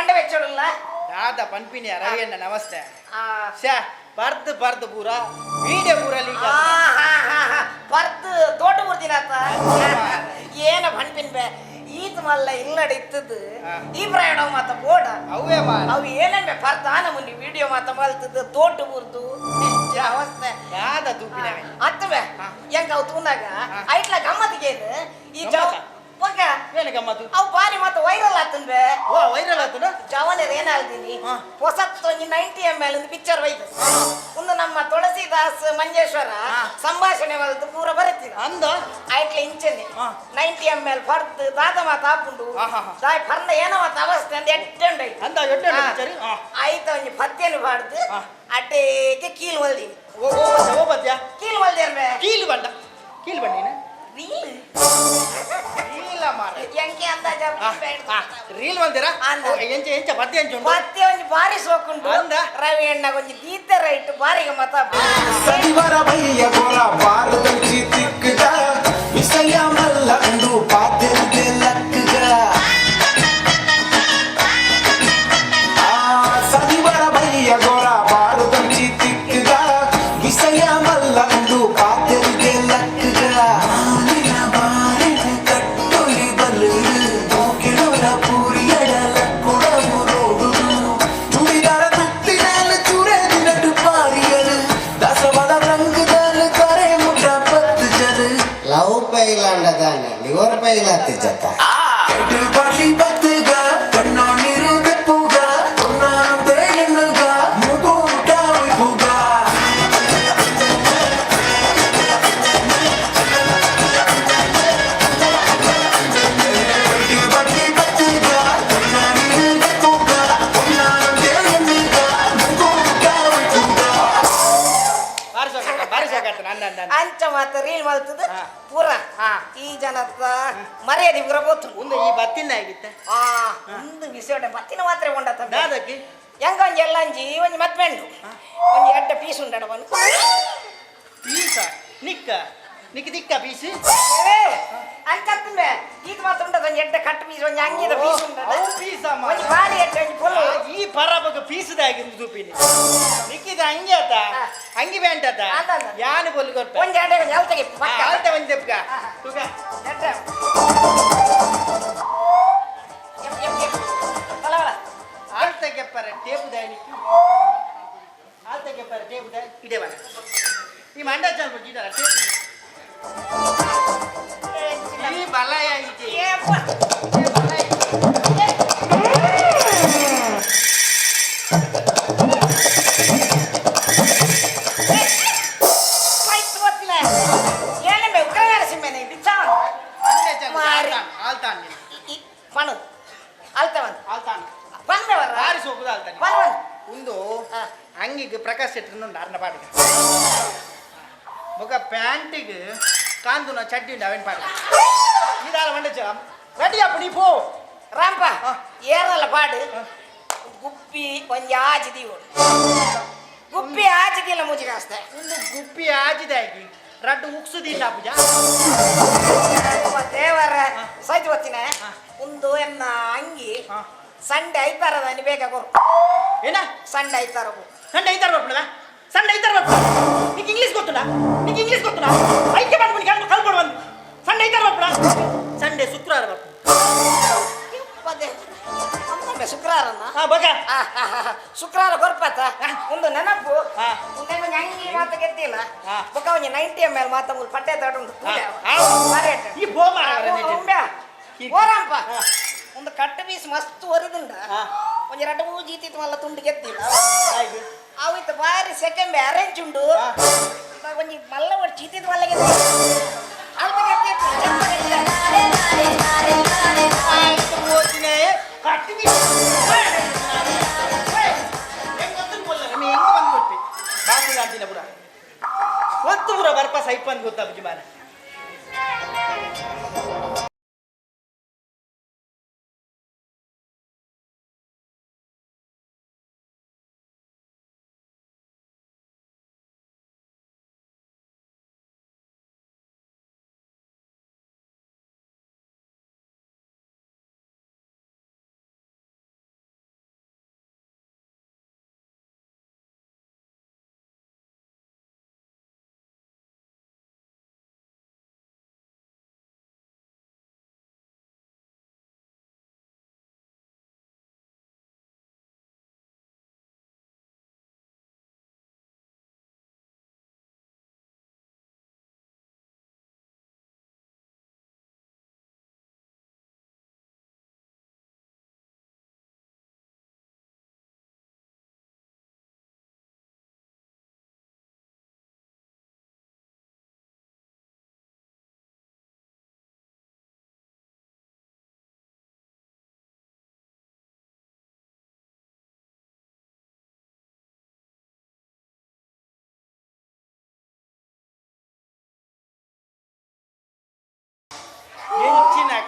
ಮಂಡೆ ಬೆಚ್ಚೋಳಲ್ಲ ದಾದ ಪನ್ಪಿನಿ ರವಿಯಣ್ಣ ನಮಸ್ತೆ ಆ ಶ್ಯಾ ಬರ್ದು ಪೂರ ವಿಡಿಯೋ ಪೂರ ಲೀಕ್ ಬರ್ದು ತೋಟ ಬರ್ದಿನಾತ ಏನ ಪನ್ಪಿನ್ ಬೇ ಈತ ಮಲ್ಲ ಇಲ್ಲಡ ಇತ್ತದು ಈ ಪ್ರಯಾಣ ಮಾತ ಬೋಡ ಅವೇ ಅವು ಏನೇನ್ ಬರ್ತಾನ ಮುನ್ನಿ ವಿಡಿಯೋ ಮಾತ ಮಲ್ತದ್ದು ತೋಟ ಬುರ್ದು ಅವಸ್ಥೆ ದಾದ ತೂಪಿನವೆ ಅತ್ತವೆ ಹೆಂಗ ಅವು ತೂನಾಗ ಐಟ್ಲ ಗಮ್ಮತ್ತಿಗೇನು ಈ ಪಕ್ಕ ಏನು ಗಮ್ಮತ್ತು ಅವು ಬಾರಿ ಮತ್ತೆ ವೈರಲ್ ಆತನ್ಬೆ ಓ ವೈರಲ್ ಆತನ ಜವನರ್ ಏನಾಲ್ದೀನಿ ಹೊಸತ್ತು 90 ml ಒಂದು ಪಿಕ್ಚರ್ ಹೋಯ್ತು ಒಂದು ನಮ್ಮ ತುಳಸಿದಾಸ್ ಮಂಜೇಶ್ವರ ಸಂಭಾಷಣೆ ಬಲ್ದು ಪೂರ ಬರುತ್ತೀರ ಅಂದ ಆಯ್ಟ್ಲ ಇಂಚನೆ 90 ml ಬರ್ದು ದಾದ ಮಾತ ಹಾಕೊಂಡು ದಾಯ್ ಪರ್ನ ಏನೋ ಮಾತ ಅವಸ್ಥೆ ಅಂದ ಎಟ್ಟಂಡೈ ಅಂದ ಎಟ್ಟೆ ಸರಿ ಆಯ್ತು ಒಂಜಿ ಪದ್ಯನು ಬಾಡ್ದು ಅಟ್ಟೆಗೆ ಕೀಲ್ ಹೊಲ್ದೀನಿ ಓ ಪದ್ಯ ಕೀಲ್ ಹೊಲ್ದೇರ್ಬೆ ಕೀಲು ಬಂಡ ನೀನು ರೀಲ್ ರೀಲ ಮಾರ ಎಂಕೆ ಅಂದಾಜ ರೀಲ್ ಬಂದಿರಾ ಎಂಚ ಎಂಚ ಪದ್ಯ ಎಂಚ ಪದ್ಯ ಒಂಜಿ ಬಾರಿ ಸೋಕುಂಡು ಅಂದ ರವಿ ಅಣ್ಣ ಒಂಜಿ ದೀತೆ ರೈಟ್ ಬಾರಿಗೆ ಮತ ಸನಿವರ ಬಯ್ಯ ಗೋಲ ಬಾರದಂಚಿ ತಿಕ್ಕಗ ವಿಷಯ ಮಲ್ಲಂದು ಪಾತೆಲ್ಗೆ ಲಕ್ಕಗ ಸನಿವರ ಬಯ್ಯ ಗೋಲ ಬಾರದಂಚಿ ತಿಕ್ಕಗ ವಿಷಯ ಮಲ್ಲಂದು ಪಾತೆಲ್ಗೆ ಲಕ್ಕಗ ಮಾನಿನ ಬಾರಿನ ಕಟ್ಟೊಲಿ ಬಲು ಮೂಕಿಡೋರ ಪೂರಿಯಡಲ ಕೊಡವು ನೋಡು ಚೂಡಿದಾರ ತುತ್ತಿನಾಲ ಚೂರೆ ದಿನಟು ಪಾರಿಯಲು ದಸವದ ರಂಗದಾಲ ಕರೆ ಮುಟ್ಟ ಪತ್ತು ಜನ ಲವ್ ಪೈಲಾಂಡದಾನೆ ಲಿವರ್ ಪೈಲಾತಿ ಜತ ಎಡು ಬಾಲಿ ಬತ್ತಗ ಕಣ್ಣ ನೀರು ಬೆಪ್ಪುಗ ಕೊನ್ನಾನು ದೇಯನ್ನಗ ಮುಗೂಟ ಉಯ್ಪುಗ ಎಡು ಬಾಲಿ ಬತ್ತಗ ಕಣ್ಣ ನೀರು ಬೆಪ್ಪುಗ ಕೊನ್ನಾನು ದೇಯನ್ನಗ ಮುಗೂಟ ಉಯ್ಪುಗ ಬಾರಿ ಸಾಕಾತ ನನ್ನ ಅಂಚ ಮಾತ ರೀಲ್ ಮಲ್ತದ ಪೂರ ಈ ಜನದ ಮರ್ಯಾದೆ ಪೂರ ಗೊತ್ತು ಒಂದು ಈ ಬತ್ತಿನ ಆಗಿತ್ತೆ ಒಂದು ವಿಷಯ ಬತ್ತಿನ ಮಾತ್ರ ಕೊಂಡತ ದಾದಕ್ಕೆ ಹೆಂಗ ಒಂಜಿ ಎಲ್ಲಂಜಿ ಒಂಜಿ ಮತ್ಮೆಂಡು ಒಂಜಿ ಎಡ್ಡ ಪೀಸ್ ಉಂಡಡ ಬನ್ನು ಪೀಸ ನಿಕ್ಕ ದಿಕ್ಕ ಪೀಸಿ ಅಂಚತ್ತಂಬೆ ಈತ ಮಾತ್ರ ಉಂಡದ ಒಂಜಿ ಎಡ್ಡ ಕಟ್ಟು ಪೀಸ್ ಒಂಜಿ ಅಂಗಿದ ಪೀಸ್ ಉಂಡದ ಅವು ಪೀಸ ಒಂಜಿ ಬಾರಿ ಎಡ್ಡ ಒಂಜಿ ಪೊಲ್ಲು ಈ ಪರಬಗ ಪೀಸದಾಗಿರುದು ತೂಪಿನಿ ನಿಕ್ಕಿದ ಅಂಗಿ ಆತ ಅಂಗಿ ಬ್ಯಾಂಟ್ ಆತ ಅಂದ. ಯಾನು ಬೊಲ್ಲು ಕೊಟ್ಟ ಒಂಜಿ ಎಡ್ಡೆ ಒಂಜಿ ಅಲ್ತೆಗೆ ಪಕ್ಕ ಆಲ್ತ ಒಂದ್ ದೆಪ್ಗ ತುಗ ಎಡ್ಡ ಬಲವಲ ಆಲ್ತ ಗೆಪ್ಪರ ಟೇಪು ದಾಯಿ ಆಲ್ತ ಗೆಪ್ಪರ ಟೇಪು ದಾಯಿ ಇಡೆ ಬರ ಈ ಮಂಡ ಚಾಲ್ ಗಿಡರ ಟೇಪು ಈ ಬಲಯ ಇದೆ ಈ ಬಲಯ ಭಾರಿ ಸೋಕುದು ಆಲ್ತಾನೆ ಒಂದು ಅಂಗಿಗೆ ಪ್ರಕಾಶ್ ಶೆಟ್ಟರ್ ಅರ್ನ ಪಾಡಿಗೆ ಮುಖ ಪ್ಯಾಂಟಿಗೆ ಕಾಂದುನ ಚಡ್ಡಿ ಉಂಡು ಅವನ್ ಪಾಡ ಇದಾಲ ಮಂಡಚ ರೆಡಿ ಅಪ್ಪ ನೀ ಪೋ ರಾಂಪ ಏರಲ್ಲ ಪಾಡು ಗುಪ್ಪಿ ಒಂಜಿ ಆಜಿದಿ ಗುಪ್ಪಿ ಆಜಿದಿಲ್ಲ ಮುಜಿಗಾಸ್ತೆ ಒಂದು ಗುಪ್ಪಿ ಆಜಿದಾಗಿ ರಡ್ಡು ಉಕ್ಸುದಿಲ್ಲ ಪೂಜಾ ದೇವರ ಸಜ್ಜು ಹೊತ್ತಿನ ಒಂದು ಎನ್ನ ಅಂಗಿ ಸಂಡೆ ಐತಾರದ ಅನಿ ಬೇಗ ಕೊರು ಏನ ಸಂಡೆ ಐತಾರ ಸಂಡೆ ಐತಾರ ಬರ್ಬಿಡಲ್ಲ ಸಂಡೆ ಐತಾರ ಬರ್ಬಿಡ ನಿಂಗೆ ಇಂಗ್ಲೀಷ್ ಗೊತ್ತಲ್ಲ ಐಕ್ಯ ಮಾಡ್ಕೊಂಡು ಕಲ್ಕೊಂಡು ಕಲ್ಕೊಂಡು ಬಂದು ಸಂಡೆ ಐತಾರ ಬರ್ಬಿಡ ಸಂಡೆ ಶುಕ್ರವಾರ ಬರ್ಬಿಡ ಶುಕ್ರವಾರನ ಬಗ ಶುಕ್ರವಾರ ಬರ್ಪಾತ ಒಂದು ನೆನಪು ಒಂದೇ ಅಂಗಿ ಮಾತ ಗೆದ್ದಿಲ್ಲ ಬೊಕ್ಕ ಒಂಜಿ 90 ml ಮಾತ ಒಂದು ಪಟ್ಟೆ ತಗೊಂಡು ಈ ಬೋಮ ಓರಂಪ ಒಂದು ಕಟ್ಟ ಪೀಸ್ ಮಸ್ತ್ ಹೊರಿದುಂಡ ಒಂಜಿ ಎರಡು ಮೂರು ಜೀತಿತ್ತು ಮಲ್ಲ ತುಂಡು ಗೆದ್ದಿಲ್ಲ ಅವಿತ್ತು ಬಾರಿ ಸೆಕೆಂಡ್ ಅರೇಂಜ್ ಉಂಡು ಒಂಜಿ ಮಲ್ಲ ಒಟ್ಟು ಚೀತಿದ್ದು ಮಲ್ಲ ಗೆದ್ದ ಅಲ್ಪ ಒತ್ತು ಪುರ ಬರ್ಪ ಸೈಪನ್ ಗೊತ್ತಾ ಬುಜಿ ಮಾರ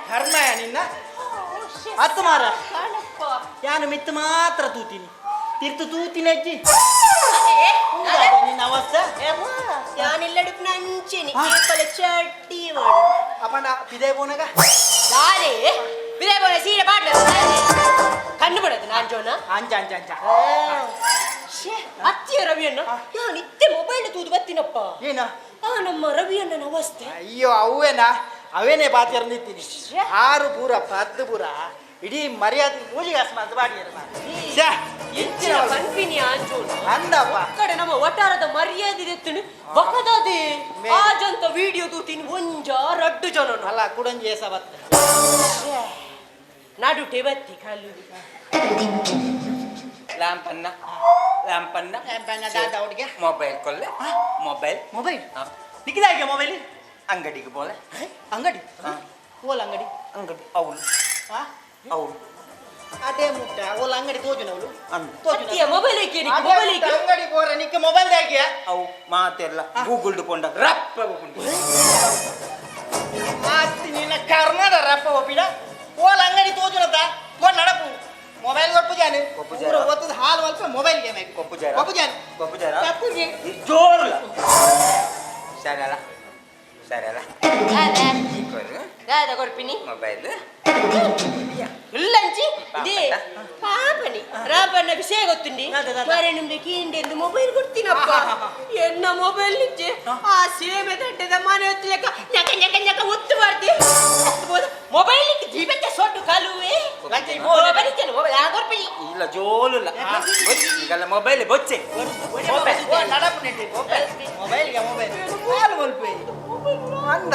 ಕರ್ಮ ನಿನ್ನ ಹತ್ತು ಮಾರ ಯಾನು ಮಿತ್ತು ಮಾತ್ರ ತೂತೀನಿ ತಿರ್ತು ತೂತೀನಿ ಅಜ್ಜಿ ನಿನ್ನ ಅವಸ್ಥೆ ഞാനില്ലടുപ്പ് നഞ്ചിനി ആ. ചട്ടി ಅಪ್ಪಣ್ಣ ಪಿದೆ ಬೋನಗ ഞാനേ ഇതേപോലെ സീര പാട്ടില് കണ്ടുപിടത്ത് ഞാൻ ചോന ಅಂಚ ಅಂಚ ಅಂಚ ಅತ್ತಿಯ ರವಿಯಣ್ಣ ನಾನು ನಿತ್ಯ ಮೊಬೈಲ್ ತೂದು ಬತ್ತಿನಪ್ಪ ಏನ ನಮ್ಮ ರವಿಯಣ್ಣನ ಅವಸ್ಥೆ ಅಯ್ಯೋ ಅವೇನೇ ಬಾತಿಯರ್ ನಿಂತೀನಿ 6 ಪೂರ 10 ಪೂರ ಇಡೀ ಮರ್ಯಾದೆ ಮೂಲಿಗೆ ಅಸ್ಮಾತ್ ಬಾಡಿಯರು ಹೆಚ್ಚಿನ ಕನ್ಫಿನಿ ಅಂಚೋಣ ಅಂದಪ್ಪ ಕಡೆ ನಮ್ಮ ಒಟ್ಟಾರದ ಮರ್ಯಾದೆ ಎತ್ತುನು ಬಕದಾದೆ ಆಜಂತ ವಿಡಿಯೋ ತೂತೀನಿ ಒಂಜ ರಡ್ಡು ಜನ ಅಲ್ಲ ಕುಡಂಜಿ ಏಸ ಬತ್ತೆ ನಾಡು ಟೆಬತ್ತಿ ಕಾಲು ಲ್ಯಾಂಪನ್ನ ಅವ್ರಿಗೆ ಮೊಬೈಲ್ ಕೊಲ್ಲೆ ಮೊಬೈಲ್ ಮೊಬೈಲ್ ನಿಕ್ಕಿದಾಗೆ ಮೊಬೈಲ್ ಅಂಗಡಿಗೆ ಬೋಲೆ ಅಂಗಡಿ ಓಲ್ ಅಂಗಡಿ ಅಂಗಡಿ ಅವಳು ಅವಳು ಅದೇ ಮುಟ್ಟ ಓಲ್ ಅಂಗಡಿ ತೋಜುನ ಅವಳು ಅತ್ತಿಯ ಮೊಬೈಲ್ ಏಕೆ ಮೊಬೈಲ್ ಏಕೆ ಅಂಗಡಿ ಬೋರ ನಿಕ್ಕೆ ಮೊಬೈಲ್ ದಾಗೆ ಅವು ಮಾತೆಲ್ಲ ಗೂಗಲ್ದು ಕೊಂಡ ರಪ್ಪ ಕೊಂಡು ಮಾಸ್ತಿ ನಿನ್ನ ಕರ್ನಾಡ ರಪ್ಪ ಒಪ್ಪಿಡ ಓಲ್ ಅಂಗಡಿ ತೋಜುನದ ಕೊಂಡ್ ನಡಪು ಮೊಬೈಲ್ ಕೊಟ್ಟು ಜಾನೆ ಒಪ್ಪುಜಾರ. ಒತ್ತದ ಹಾಲು ಅಲ್ಪ ಮೊಬೈಲ್ ಗೇಮ್ ಆಗಿ ಒಪ್ಪುಜಾರ. ಒಪ್ಪು ಜಾನೆ ಗೊಬ್ಬಜಾರ ತಪ್ಪುಗೆ ಜೋರ್ಲ ಸರಳ ಸರಳ ದಾದ ಕೊಡ್ಪಿನಿ ಮೊಬೈಲ್ ಉಲ್ಲಂಚಿ ಇದೇ ಪಾಪನಿ ರಾಪಣ್ಣ ವಿಷಯ ಗೊತ್ತುಂಡಿ ಮರೆ ನಿಮ್ಗೆ ಕೀಂಡೆಂದು ಮೊಬೈಲ್ ಕೊಡ್ತೀನಪ್ಪ ಎನ್ನ ಮೊಬೈಲ್ ನಿಂಚೆ ಆ ಸೇಮೆ ತಟ್ಟೆದ ಮನೆ ಹೊತ್ತಲೆಕ್ಕ ñಕ ñಕ ñಕ ಒತ್ತು ಮಾಡ್ತಿ ಮೊಬೈಲ್ ಜೀವಕ್ಕೆ ಸೊಟ್ಟು ಕಾಲುವೆ ಬರೀತೇನೆ ಮೊಬೈಲ್ ಕೊಡ್ಪಿನಿ ಇಲ್ಲ ಜೋಲುಲ್ಲ ಈಗಲ್ಲ ಮೊಬೈಲ್ ಬೊಚ್ಚೆ ಮೊಬೈಲ್ ನಡಪು ನೆಟ್ಟಿ ಮೊಬೈಲ್ಗೆ ಮೊಬೈಲ್ ಹಾಲು ಮಲ್ಪೆ ಅಂದ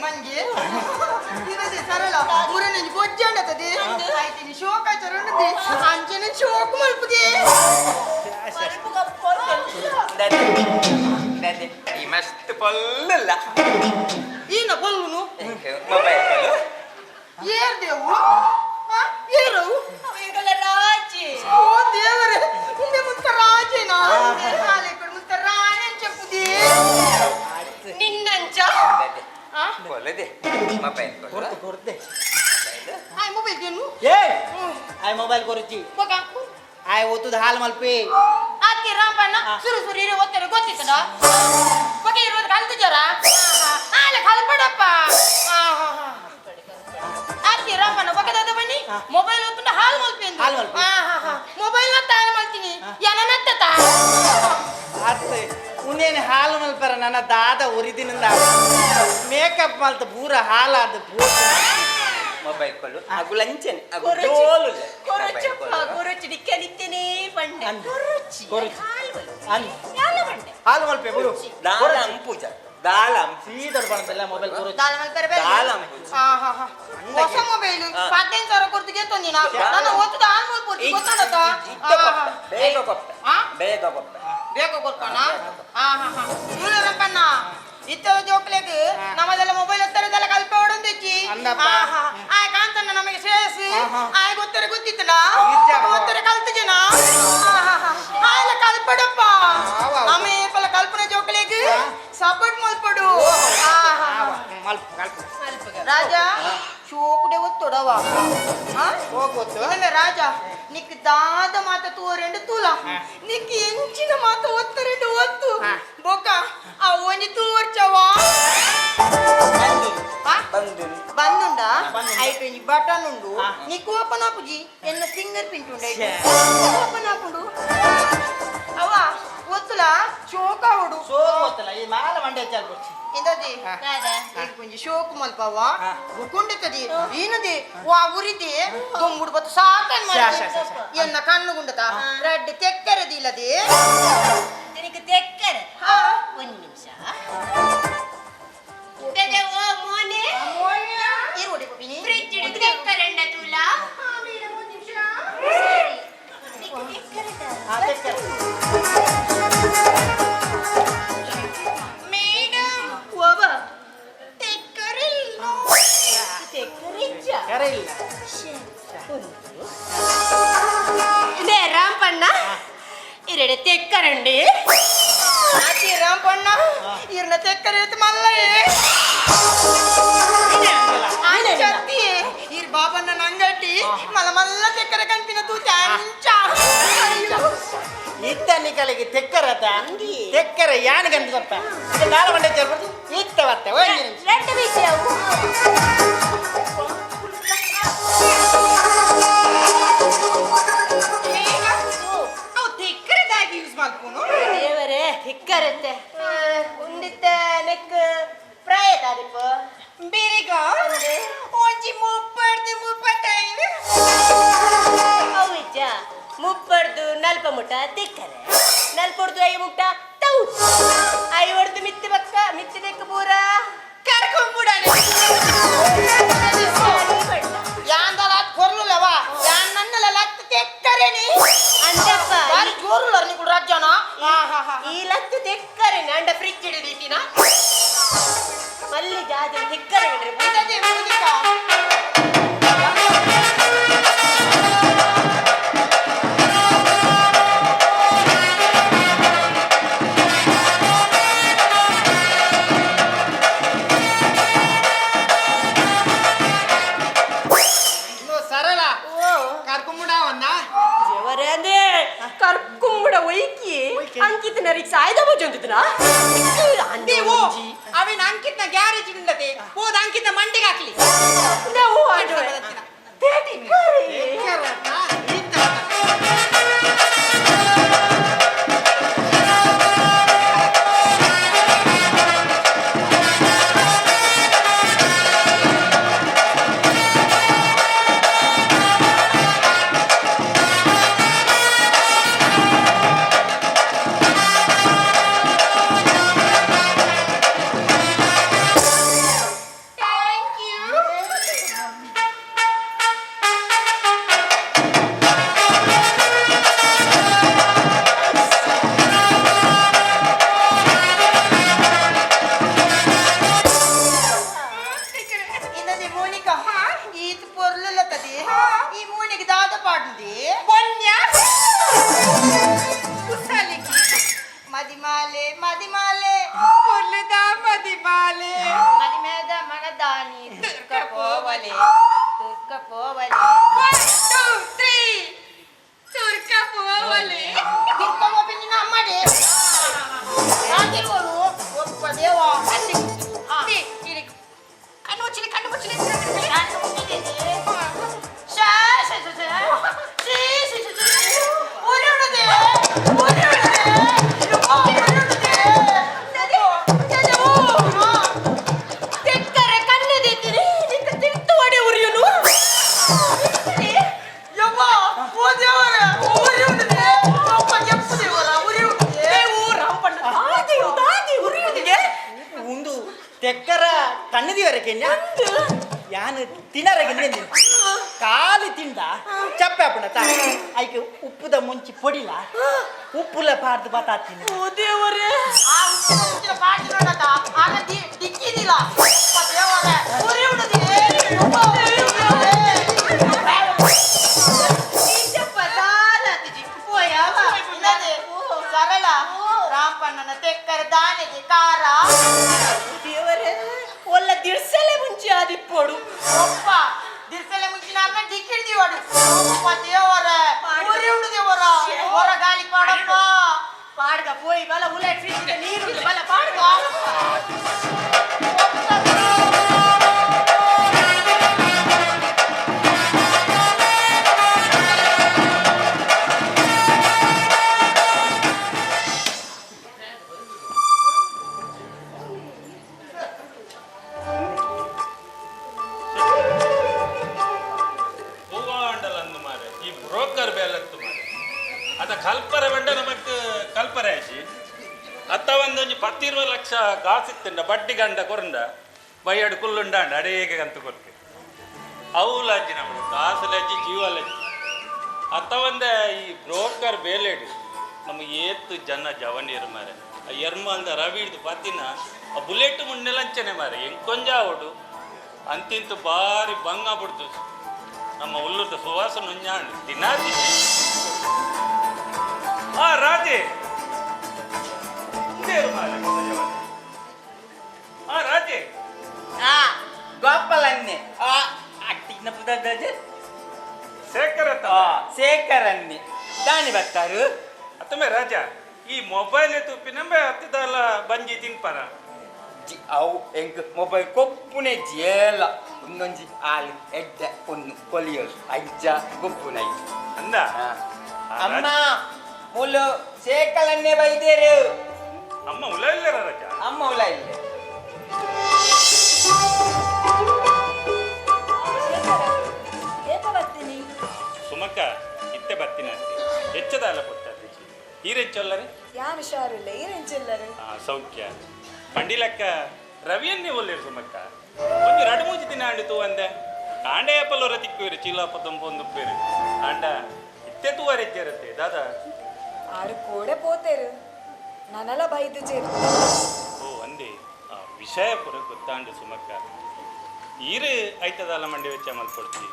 ಮಂಗೆ ಇರದೆ ಸರಳ ಮುರನೆ ಬೊಜ್ಜಂಡತದೆ ಆಯ್ತಿನಿ ಶೋಕ ಚರಣದೆ ಅಂಜನೆ ಶೋಕ ಮಲ್ಪದೆ ಈ ಮಸ್ತ್ ಪೊಲ್ಲಲ್ಲ ಈನ ಬಲ್ಲುನು ಮೊಬೈಲ್ ಕೊಲ್ಲು ಏರ್ದೇವು ಏರವು ಅವೇಗಲ ರಾಜಿ ಓ ದೇವರೇ ಮುಂದೆ ಮುಂತ ರಾಜೇನಾ ಹಾಲೆ ಕಡೆ ಮುಂತ ರಾಣೆ ಚೆಪ್ಪುದೇ ನಿನ್ನಂಚ ಕೊಲ್ಲದೆ ಮೊಬೈಲ್ ಕೊಲ್ಲ ಕೊರ್ದೆ ಮೊಬೈಲ್ ಆಯ್ ಮೊಬೈಲ್ ಏನು ಏ ಆಯ್ ಮೊಬೈಲ್ ಕೊರುಚಿ ಬಗ ಆಯ್ ಓತುದ ಹಾಲ್ ಮಲ್ಪೆ ಆಕೆ ರಾಮಣ್ಣ ಸುರು ಸುರು ಇರೋ ಒತ್ತಡ ಗೊತ್ತಿತ್ತದ ಬಗೆ ಇರೋದು ಕಲ್ತು ಜರ ಆಲೆ ಕಲ್ಪಡಪ್ಪ ಆಕೆ ರಾಮಣ್ಣ ಬಗದಾದ ಬನ್ನಿ ಮೊಬೈಲ್ ಒತ್ತುಂಡ ಹಾಲ್ ಮಲ್ಪೆ ಹಾಲ್ ಮಲ್ಪೆ. ಮೊಬೈಲ್ ಮತ್ತೆ ಹಾಲ್ ಮಲ್ತೀನಿ ಏನನ್ನತ್ತ ಅತ್ತೆ ಉನ್ನೇನು ಹಾಲು ಮಲ್ಪರ ನನ್ನ ದಾದ ಉರಿದಿನಿಂದ ಮೇಕಪ್ ಮಲ್ತ ಪೂರ ಹಾಲಾದ ಮೊಬೈಲ್ ಕೊಲ್ಲು ಅಗು ಲಂಚನೆ ಅಗು ಜೋಲು ಕೊರಚಿ ನಿಕ್ಕನಿತ್ತೇನೆ ಬಂಡೆ ಕೊರಚಿ ಕೊರಚಿ. ಹಾಲ್ ಬಂಡೆ ಹಾಲು ಮಲ್ಪೆ ಬಿಡು ದಾಲಂ ಪೂಜಾ ದಾಲಂ ಸೀದರ್ ಬಂದಲ್ಲ ಮೊಬೈಲ್ ಕೊರುಚಿ ದಾಲಂ ಪೂಜಾ ಹೊಸ ಮೊಬೈಲ್ 15,000 ಕೊಡ್ತಿಗೆ ತಂದಿನ ನಾನು ಓದ್ತದ ಹಾಲ್ ಮಲ್ಪೋರ್ತಿ ಗೊತ್ತಾಡತ್ತ ಬೇಗ ಕೊಪ್ಪೆ ಬೇಗ ಕೊಪ್ಪೆ ಬೇಕು ಕೊಡ್ತಾನ ಇವರಪ್ಪಣ್ಣ ಇತ್ತ ಜೋಕ್ಲೆಗ್ ನಮ್ಮದೆಲ್ಲ ಮೊಬೈಲ್ ಹತ್ತರದೆಲ್ಲ ಕಲ್ಪೆ ಹೊಡಂದಿಚ್ಚಿ ಅಂದಪ್ಪ. ಆಯ್ ಕಾಂತಣ್ಣ ನಮಗೆ ಸೇರಿಸಿ ಆಯ್ ಗೊತ್ತರ ಗೊತ್ತಿತ್ತನ ನಿಜಪ್ಪ. ಗೊತ್ತರ ಕಲ್ತಿಜನ ಆಯ್ಲ ಕಲ್ಪಡಪ್ಪ ಆಮೆ ಪಲ ಕಲ್ಪನೆ ಜೋಕ್ಲೆಗ್ ಸಪೋರ್ಟ್ ಮಲ್ಪಡು ರಾಜ ಚೋಕುಡೆ ಒತ್ತೊಡವ ರಾಜ ನಿಕ್ ದಾದ ಮಾತ ತೂರೆಂಡು ತೂಲ ನಿಕ್ ಎಂಚಿನ ಮಾತ ಒತ್ತರೆಂಡು ಒತ್ತು ಬೊಕ್ಕ ಆ ಒಂಜಿ ತೂರ್ಚವಾ ಬಂದು ಬಂದುಂಡ ಐಟು ಬಟನ್ ಉಂಡು ನಿಕ್ ಓಪನ್ ಆಪುಜಿ ಎನ್ನ ಫಿಂಗರ್ ಪ್ರಿಂಟ್ ಉಂಡು ಓಪನ್ ಆಪುಂಡು ಅವ ಒತ್ತುಲ ಚೋಕ ಹುಡು ಸೋ ಗೊತ್ತಲ್ಲ ಮಾಲ ಮಂಡೆ ಹೆಚ್ಚಾಲ್ ಬರ್ಚಿ ಇಂದದಿ ಹಾ. ಈಗ ಕೊಂಚ ಶೋಕು ಮಲ್ಪವ ಹಾ. ಗುಂಡಿತದಿ ಏನದಿ ವಾ ಉರಿದಿ ದುಂಬುಡು ಬತ್ತು ಸಾಕನ್ ಮಾಡಿ ಎನ್ನ ಕಣ್ಣು ಗುಂಡತ ರೆಡ್ ತೆಕ್ಕರದಿ ಇಲ್ಲದಿ ನಿನಗೆ ತೆಕ್ಕರೆ ಒಂದು ನಿಮಿಷ ಓ ಮೋನೆ ಇರುಡಿ ಬಿನಿ ಫ್ರಿಡ್ಜ್ ಇಡಿ ತೆಕ್ಕರಂಡ ತುಲ ಮೇಡಮ್ ಓಬ ತೆಕ್ಕರಿಲ್ಲ ತೆಕ್ಕರಿಜ್ಜ ಕರೆ ಇಲ್ಲ ಇದೇ ರಾಂಪಣ್ಣ ಇರಡೆ ತೆಕ್ಕರಂಡಿ ಆತಿ ರಾಂಪಣ್ಣ ಇರ್ನ ತೆಕ್ಕರೆ ಎತ್ತು ಮಲ್ಲಯೇ ಅಂಚತ್ತಿ ಇರ್ ಬಾಬನ್ನ ನಂಗಟ್ಟಿ ಮಲ್ಲ ಮಲ್ಲ ತೆಕ್ಕರೆ ಕಣ್ಪಿನ ತೂತಿ ಅಂಚ ಇತ್ತ ನಿಕಲಿಗೆ ತೆಕ್ಕರತ ತೆಕ್ಕರ ಯಾನ್ ಗಂಟು ಗೊತ್ತ ಮಾಲ ಮಂಡೆ ಹೆಚ್ಚಾಲ್ ಬರ್ಚಿ ಇತ್ತ ಬತ್ತೆ ಒಂದು ನಿಮಿಷ ರೆಡ್ ವಿಷಯ ಅವು ತೆಕ್ಕರೆದಾಗಿ ಯೂಸ್ ಮಾಡ್ಕೊನು ದೇವರೇ ಹಿಕ್ಕರತ್ತೆ ಉಂಡಿತ್ತ ನೆಕ್ ಪ್ರಾಯದ ಅದಪ್ಪ ಬೇರೆಗ ಒಂಜಿ ಮುಪ್ಪತ್ತೈದು ಅವಿಜ್ಜ ಮುಪ್ಪಡ್ದು ನಲ್ಪ ಮುಟ್ಟ ತಿಕ್ಕರೆ ನಲ್ಪಡ್ದು ಐ ಮುಟ್ಟ ತೌ ಐ ಹೊಡ್ದು ಮಿತ್ತಿ ಬಕ್ಕ ಮಿತ್ತಿ ತೆಕ್ಕ ಪೂರ ಕರ್ಕೊಂಡ್ಬಿಡನೆ ಯಾಂದಲ ಕೊರ್ಲುಲವ ಯಾನ್ ನನ್ನಲ ಲತ್ ತೆಕ್ಕರೆನಿ ಅಂದಪ್ಪ ಬಾರಿ ಜೋರುಲ ನಿಕುಲ್ ರಾಜ್ಯನ ಈ ಲತ್ತು ತೆಕ್ಕರೆ ಅಂಡ ಫ್ರಿಡ್ಜ್ ಹಿಡಿದಿಟ್ಟಿನ ಮಲ್ಲಿ ಜಾತಿ ತೆಕ್ಕರೆ ಬಿಡ್ರಿ ಇದದೆ ಮುದಿಕ ಇನ್ನು ಸರಳ ಕರ್ಕೊಂಬಿಡವನ್ನ ದೇವರೇ ಅಂದೆ ಕರ್ಕೊಂಬಿಡ ಒಯ್ಕಿ ಅಂಕಿತ ನರಿಗೆ ಸಾಯ್ದ ಬಜೊಂದಿದ್ನ ನೀವು ಅವಿನ ಅಂಕಿತ್ನ ಗ್ಯಾರೇಜ್ ಉಂಡತೆ ಹೋದ ಅಂಕಿತ್ನ ಮಂಡಿಗೆ ಹಾಕ್ಲಿ ನಾವು ಆಡುವ ತೆಕ್ಕರೆ ತೆಕ್ಕರತ ಇತ್ತ ಇದದೆ ಮೋನಿಕ ಈತ್ ಪೊರ್ಲುಲತದಿ ಈ ಮೋನಿಗೆ ದಾದ ಪಾಡ್ದಿ ಬನ್ಯ ಕುಸಲಿಕ್ಕೆ ಮದಿಮಾಲೆ ಮದಿಮಾಲೆ ಪೊರ್ಲುದ ಮದಿಮಾಲೆ ಮದಿಮೇದ ಮಗದಾನಿ ತುರ್ಕ ಪೋವಲೆ ತುರ್ಕ ಪೋವಲೆ 1 2 3 ತುರ್ಕ ಪೋವಲೆ ತುರ್ಕ ಪೋಪಿನ ಅಮ್ಮಡೆ ಆಗಿರುವರು ಒಪ್ಪ ದೇವ ಕಣ್ಣು ಮುಚ್ಚಲಿ ಕಣ್ಣು ಮುಚ್ಚಲಿ ಕಣ್ಣು ಮುಚ್ಚಿದೆ ತೆಕ್ಕರೆ ಕಣ್ಣದಿದ್ದೀರಿ ನಿಂತ ತಿಂತು ಒಡೆ ಉರಿಯುನು ಉಂದು ತೆಕ್ಕರ ಕಣ್ಣದಿವರೆಗೆ ಯಾನು ತಿನ್ನರಗೆ ಕಾಲಿ ತಿಂದ ಚಪ್ಪೆ ಪುಣ ಆಯ್ಕೆ ಉಪ್ಪುದ ಮುಂಚಿ ಪೊಡಿಲ ಉಪ್ಪುಲ ಪಾರ್ದು ಬತ್ತಾತೀನಿ ಓ ದೇವರೇ ಆ ಉಚ್ಚಿನ ಉಚ್ಚಿನ ಪಾಟಿ ನೋಡದ ಆಗ ದಿಕ್ಕಿದಿಲ್ಲ ದೇವರೇ ಉರಿ ಉಡದಿದೆ ಸರಳ ರಾಮಪ್ಪಣ್ಣನ ತೆಕ್ಕರ ದಾನಿಗೆ ಕಾರ ದೇವರೇ ಒಲ್ಲ ದಿರ್ಸಲೆ ಮುಂಚೆ ಆದಿಪ್ಪೋಡು ಒಪ್ಪ ದಿರ್ಸಲೆ ಮುಂಚಿನ ಅನ್ನ ಡಿಕ್ಕಿಡ್ದಿವಡು ಒಪ್ಪ ದೇವರ ಉರಿ ಉಡದೇವರ ಹೊರ ಗಾಳಿ ಪಾಡಪ್ಪ ಪಾಡ್ಗ ಪೋಯಿ ಬಲ ಉಲೆ ಫ್ರಿಡ್ಜ್ ನೀರು ಬಲ ಪಾಡ್ಗ ಒಂಜಿ 10-20 ಲಕ್ಷ ಕಾಸಿತ್ತಂಡ ಬಡ್ಡಿ ಗಂಡ ಕೊರಂಡ ಬೈಯಡು ಕುಲ್ಲುಂಡಾಂಡ ಅಡೇಗೆ ಕಂತು ಕೊರ್ತಿ ಅವಲಜ್ಜಿ ನಮ್ಮ ಕಾಸುಲಜ್ಜಿ ಜೀವಲಜ್ಜಿ ಅತ್ತವಂದ ಈ ಬ್ರೋಕರ್ ಬೇಲೆಡು ನಮ್ಮ ಏತ್ತು ಜನ ಜವನೀರು ಮಾರೆ ಆ ಎರ್ಮಲ್ದ ರವಿ ಹಿಡ್ದು ಪತ್ತಿನ ಆ ಬುಲೆಟ್ ಮುಂಡೆಲಂಚನೆ ಮಾರೆ ಎಂಕೊಂಜ ಅವಡು ಅಂತಿಂತು ಬಾರಿ ಬಂಗ ಬಿಡ್ತು ನಮ್ಮ ಉಲ್ಲುದ ಸುವಾಸನ ಉಂಜಾಂಡು ದಿನಾತಿ ಆ ರಾಜೆ ಹಿಂದೇರು ಮಾರೆ ಆ ರಾಜೆ ಗೋಪಾಲನ್ನೆ ಅಟ್ಟಿನ ಪುದಜ ಶೇಖರ ಶೇಖರನ್ನೆ ದಾನಿ ಬರ್ತಾರು ಅತ್ತಮೆ ರಾಜ ಈ ಮೊಬೈಲ್ ತುಪ್ಪಿನಂಬೆ ಹತ್ತಿದಲ್ಲ ಬಂಜಿ ತಿನ್ಪರ ಅವು ಎಂಕ್ ಮೊಬೈಲ್ ಕೊಪ್ಪುನೆ ಜೇಲ ಒಂದೊಂಜಿ ಆಲು ಎಡ್ಡೆ ಒಂದು ಕೊಲಿಯೋದು ಅಜ್ಜ ಕೊಪ್ಪುನೈ ಅಂದ ಅಮ್ಮ ಮುಲು ಶೇಖರನ್ನೇ ಬೈದೇರು ಅಮ್ಮ ಉಲ ಇಲ್ಲರ ರಾಜ ಅಮ್ಮ ಉಲ ಇಲ್ಲ ಸುಮಕ್ಕ ಇತ್ತೆ ಬತ್ತಿನ ಹೆಚ್ಚದ ಅಲ್ಲ ಕೊಟ್ಟ ಈರೆಂಚೊಲ್ಲರೆ ಯಾನ್ ಹುಷಾರಿಲ್ಲ ಏನೆಂಚಿಲ್ಲರು ಸೌಖ್ಯ ಪಂಡಿಲಕ್ಕ ರವಿಯನ್ನೇ ಒಳ್ಳೆರು ಸುಮಕ್ಕ ಒಂದು 2-3 ದಿನ ಆಂಡಿತು ಅಂದೆ ಕಾಂಡೆ ಅಪ್ಪಲವರ ತಿಕ್ಕುವೇರು ಚೀಲಪ್ಪ ತಂಪೊಂದು ಪೇರು ಆಂಡ ಇತ್ತೆ ತೂವರೆಜ್ಜಿರುತ್ತೆ ದಾದ ಆರು ಕೋಡೆ ಪೋತೇರು ನನ್ನೆಲ್ಲ ಬೈದು ಚೇರು ಓ ಅಂದೆ ವಿಷಯ ಪುರ ಗೊತ್ತಾಂಡು ಸುಮಕ್ಕ ಈರು ಐತದಲ್ಲ ಮಂಡಿ ವೆಚ್ಚ ಮಲ್ಕೊಡ್ತಿ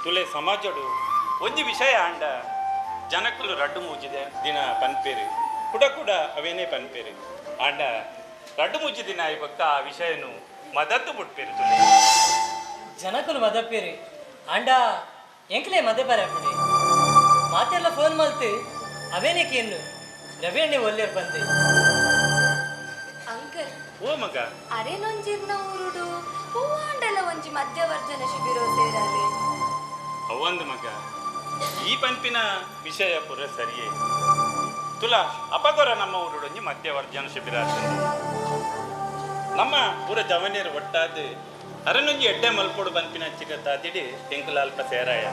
ತುಲೆ ಸಮಾಜಡು ಒಂಜಿ ವಿಷಯ ಆಂಡ ಜನಕ್ಕಲು ರಡ್ಡು ಮೂಜಿದೆ ದಿನ ಪನ್ಪೇರು ಕೂಡ ಅವೇನೇ ಪನ್ಪೇರು ಆಂಡ ರಡ್ಡು ಮೂಜಿ ದಿನ ಇವಕ್ಕ ಆ ವಿಷಯನು ಮದತ್ತು ಬಿಟ್ಪೇರು ತುಲೆ ಜನಕ್ಕಲು ಮದಪ್ಪೇರಿ ಆಂಡ ಎಂಕ್ಲೆ ಮದೆ ಬರಪಡಿ ಮಾತೆಲ್ಲ ಫೋನ್ ಮಲ್ತು ಅವೇನೇಕೆ ಏನು ರವಿ ಅಣ್ಣೆ ಒಲ್ಲೇರು ಬಂದೆ ಅಂಕಲ್ ಓ ಮಗ ಅರೆನೊಂಜಿರ್ನ ಊರುಡು ಹೂವಾಂಡಲ ಒಂಜಿ ಮಧ್ಯವರ್ಜನ ಶಿಬಿರ ಸೇರಲಿ ಅವಂದು ಮಗ ಈ ಪಂಪಿನ ವಿಷಯ ಪುರ ಸರಿಯೇ ತುಲ ಅಪಗೊರ ನಮ್ಮ ಊರುಡೊಂಜಿ ಮಧ್ಯವರ್ಜನ ಶಿಬಿರ ನಮ್ಮ ಪೂರ ಜವನಿಯರು ಒಟ್ಟಾದ ಅರನೊಂಜಿ ಎಡ್ಡೆ ಮಲ್ಪೋಡು ಪಂಪಿನ ಚಿಗತ್ತಾದಿಡಿ ತೆಂಕುಲ ಅಲ್ಪ ಸೇರಾಯ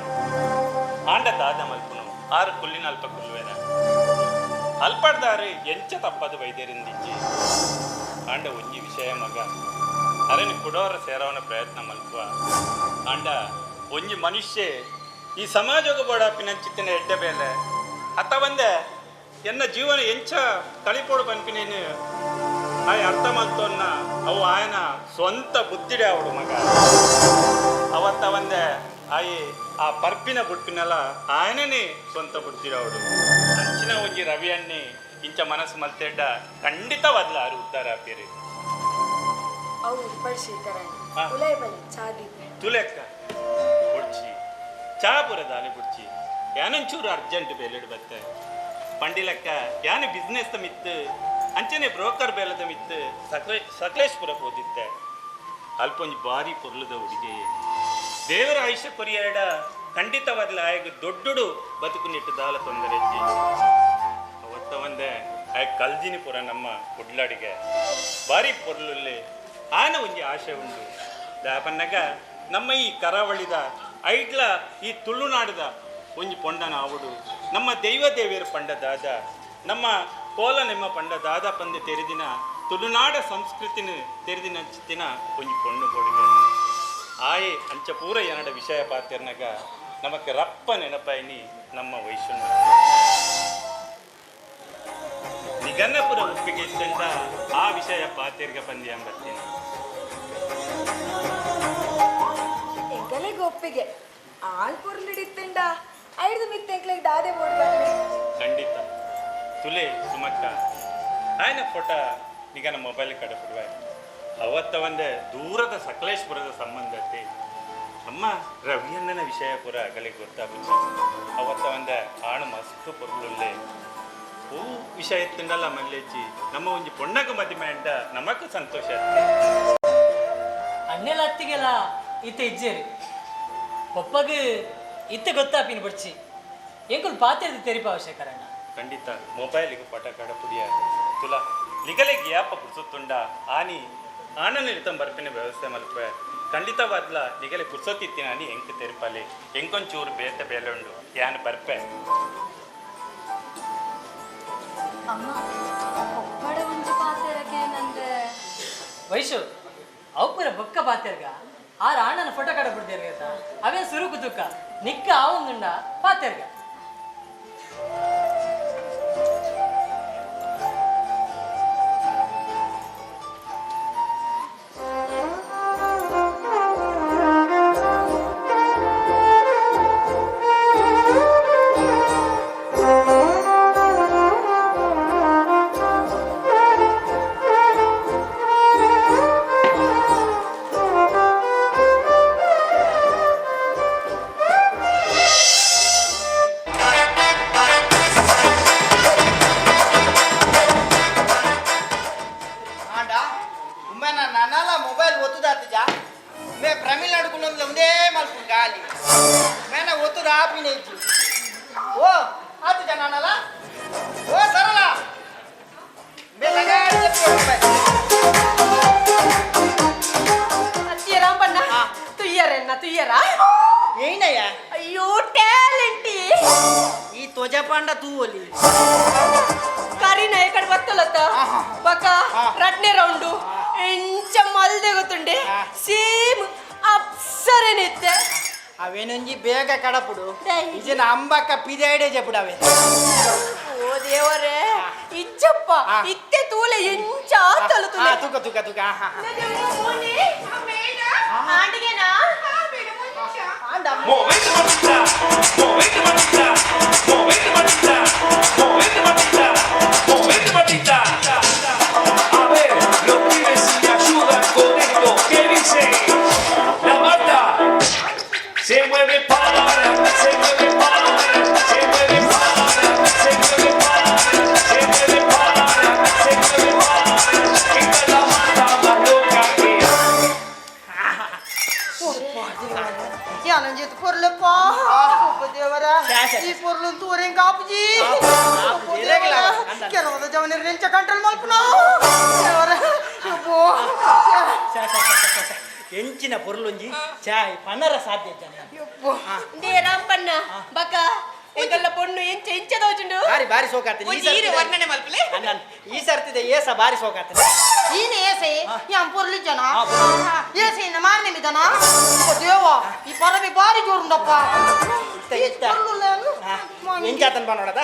ಆಂಡ ದಾದ ಮಲ್ಪುನು 6 ಕುಲ್ಲಿನ ಅಲ್ಪ ಕುಲ್ವೇರ ಅಲ್ಪಡ್ದಾರು ಎಂಚ ತಪ್ಪದು ವೈದ್ಯರಿಂದಿಜ್ಜಿ ಆಂಡ ಒಂಜಿ ವಿಷಯ ಮಗ ಅರನಿ ಕುಡೋರ ಸೇರವನ ಪ್ರಯತ್ನ ಮಲ್ಪುವ ಆಂಡ ಒಂಜಿ ಮನುಷ್ಯ ಈ ಸಮಾಜೋಗ ಬೋಡಾಪಿನ ಚಿತ್ತಿನ ಎಡ್ಡೆ ಬೇಲೆ ಅತ್ತವಂದೆ ಎನ್ನ ಜೀವನ ಎಂಚ ಕಳಿಪೋಡು ಪನ್ಪಿನೇನು ಆಯ್ ಅರ್ಥ ಮಲ್ತೋನ್ನ ಅವು ಆಯನ ಸ್ವಂತ ಬುದ್ಧಿಡೆ ಅವಡು ಮಗ ಅವತ್ತವಂದೆ ಆಯಿ ಆ ಪರ್ಪಿನ ಬುಡ್ಪಿನಲ್ಲ ಆಯನೇ ಸ್ವಂತ ಬುದ್ಧಿಡವಡು ಅಂಚಿನ ಒಂಜಿ ರವಿ ಅಣ್ಣಿ ಇಂಚ ಮನಸ್ಸು ಮಲ್ತೆಡ್ಡ ಖಂಡಿತವಾದ್ಲ ಆರು ಉದ್ದಾರ ಪೇರಿ ಅವು ಇಬ್ಬರು ಶೇಖರಣ್ಣ ಹಾ. ಉಲೈ ಬಲಿ ಚಾದಿ ತುಲೆಕ್ಕ ಬುಡ್ಚಿ ಚಾ ಪುರ ದಾಲಿ ಬುಡ್ಚಿ ಯಾನೊಂಚೂರು ಅರ್ಜೆಂಟ್ ಬೇಲೆಡು ಬತ್ತೆ ಪಂಡಿಲಕ್ಕ ಯಾನ ಬಿಸ್ನೆಸ್ ಮಿತ್ತು ಅಂಚನೆ ಬ್ರೋಕರ್ ಬೇಲದ ಮಿತ್ತು ಸಕಲೇಶ್ಪುರ ಹೋದಿತ್ತೆ ಅಲ್ಪೊಂಜಿ ಬಾರಿ ಪೊರ್ಲದ ಹುಡುಗಿ ದೇವರ ಆಯುಷ್ಯ ಕೊರಿಯಾಡ ಖಂಡಿತವಾದ್ಲ ಆಯ್ಗ ದೊಡ್ಡಡು ಬದುಕು ನಿಟ್ಟು ದಾಲ ತೊಂದರೆ ಅವತ್ತ ಒಂದೇ ಆಯ್ಗ ಕಲ್ದಿನಿ ಪುರ ನಮ್ಮ ಕುಡ್ಲಾಡಿಗೆ ಬಾರಿ ಪೊರ್ಲಲ್ಲಿ ಆನ ಒಂಜಿ ಆಶೆ ಉಂಡು ದಾಪನ್ನಗ ನಮ್ಮ ಈ ಕರಾವಳಿದ ಐಡ್ಲ ಈ ತುಳುನಾಡದ ಒಂಜಿ ಪೊಂಡನ ಆವುಡು ನಮ್ಮ ದೈವ ದೇವಿಯರ ಪಂಡ ದಾದ ನಮ್ಮ ಕೋಲ ನಿಮ್ಮ ಪಂಡ ದಾದ ಪಂದೆ ತೆರೆದಿನ ತುಳುನಾಡ ಸಂಸ್ಕೃತಿನ ತೆರೆದಿನ ಚಿತ್ತಿನ ಒಂಜಿ ಪೊಣ್ಣು ಕೊಡುಗೆ ಆಯೆ ಅಂಚ ಪೂರ ಏನಡ ವಿಷಯ ಪಾತಿರ್ನಾಗ ನಮಕ್ಕೆ ರಪ್ಪ ನೆನಪಾಯಿನಿ ನಮ್ಮ ವೈಶುಣ್ಯ ನಿಗನ್ನಪುರ ಒಪ್ಪಿಗೆ ಇದ್ದಂತ ಆ ವಿಷಯ ಪಾತಿರ್ಗ ಪಂದ್ಯ ಬರ್ತೀನಿ ಎಂಕಲೆಗೆ ಒಪ್ಪಿಗೆ ಆಳ್ ಪೊರ್ಲಿಡಿತ್ತಂಡ ಐದು ಮಿತ್ತೆಂಕ್ಲೆಗೆ ದಾದೆ ಓಡ್ಬರ್ಲಿ ಖಂಡಿತ ತುಲೆ ಸುಮಕ್ಕ ಆಯ್ನ ಫೋಟೋ ನಿಗನ ಮೊಬೈಲ್ ಕಡೆ ಬಿಡುವ ಅವತ್ತ ಒಂದೇ ದೂರದ ಸಕಲೇಶ್ಪುರದ ಸಂಬಂಧತೆ ಅಮ್ಮ ರವಿಯಣ್ಣನ ವಿಷಯ ಪುರ ಅಗಲಿಗೆ ಗೊತ್ತಾಗುತ್ತೆ ಅವತ್ತ ಒಂದೇ ಆಣ ಮಸ್ತು ಪೊರ್ಲುಲ್ಲೆ ಹೂ ವಿಷಯ ಎತ್ತಂಡಲ್ಲ ಮಲ್ಲೆಜ್ಜಿ ನಮ್ಮ ಒಂಜಿ ಪೊಣ್ಣಗ ಮದುವೆ ಅಂಡ ನಮಕ್ ಸಂತೋಷ ಅಣ್ಣೆಲ್ಲ ಅತ್ತಿಗೆಲ್ಲ ಇತ್ತೆ ಇಜ್ಜೇರಿ ಒಪ್ಪಗ ಇತ್ತೆ ಗೊತ್ತಾಪಿನ ಬಡ್ಚಿ ಎಂಕುಲ್ ಪಾತ್ರದ ತೆರಿಪ ಅವಶ್ಯಕರಣ್ಣ ಖಂಡಿತ ಮೊಬೈಲಿಗೆ ಪಟ ಕಡಪುಡಿಯ ತುಲ ಲಿಗಲೆಗೆ ಯಾಪ ಕುರ್ಸುತ್ತುಂಡ ಆನಿ ಆನನಿಲಿತ ಬರ್ಪಿನ ವ್ಯವಸ್ಥೆ ಮಲ್ಪ ಖಂಡಿತವಾದ್ಲ ನಿಗಲೆ ಕುರ್ಸೋತಿತ್ತಿನ ಆನಿ ಎಂಕ್ ತೆರಿಪಲಿ ಎಂಕೊಂಚೂರು ಬೇತೆ ಬೇಲೆ ಉಂಡು ಯಾನ್ ಬರ್ಪೆ ಅಮ್ಮ ಒಪ್ಪಡ ಒಂಜಿ ಪಾತ್ರೆ ವೈಶು ಅವು ಪೂರ ಬೊಕ್ಕ ಪಾತೆರ್ಗ ಆರ ಅಣ್ಣನ ಫೋಟೋ ಕಡ ಬಿಡ್ತೇರ್ಗ ಅವೇ ಸುರುಕು ತುಕ್ಕ ನಿಕ್ಕ ಆವಂದುಂಡ ಪಾತೆರ್ಗ అయ్యో టాలెంట్ ఈ తొజపండ తూవలి ಕರೀನಾ ಈ ಕಡೆ ಬತ್ತಲತ್ತ ಪಕ್ಕ ರಟ್ನೆ ರೌಂಡು ಎಂಚ ಮಲ್ದೆ ಗೊತ್ತುಂಡೆ ಸೇಮ್ ಅಪ್ಸರೇನಿತ್ತೆ అవేనుంచి బేగ కడపుడు ఇజన అంబక్క పిదేడే చెప్పుడు అవే ఓ దేవరే ఇచ్చప్ప ఇత్తే తూలే ఎంచ తలుతులే తుక తుక తుక ఆంటిగేనా Momento bonita, momento bonita, momento bonita, momento bonita, momento bonita. A ver, los pibes si me ayudan con esto, ¿qué dice? La banda se mueve para, se mueve para, se mueve para, se mueve para, se mueve para, se mueve para. Esta es la banda más loca que hay. పొరలేప్ప Devara ఈ పొరలు తూరేం కాపుజీ ಕೆಲವದ ಜವನ ರೆಂಚ control ಮಲ್ಪನಾ ದೇವರಾ ಎಂಚಿನ ಪೊರ್ಲೊಂಜಿ ಚಾಯ್ ಪನ್ನರ ಸಾಧ್ಯ they ರಾಂಪಣ್ಣ ಬಕ ಎಂಕಲ್ಲ ಪೊಣ್ಣು ಎಂಚ ಎಂಚ ದೋಚುಂಡು ಬಾರಿ ಸೋಕಾಗ್ತದೆ ಈರು ವರ್ಣನೆ ಮಲ್ಪಲೆ ಈ ಸರ್ತಿದೆ ಏಸ ಬಾರಿ ಸೋಕಾಗ್ತದೆ ఈయన ఏసే ఈ అంపొర్లిచ్చనా ఏసే ఇన్న మారనే మిదనా ఓ దేవా ఈ పరమి బారి జోరుందప్ప ಇತ್ತ ಎಂಚಾತನ ಬನ್ನೋಡದ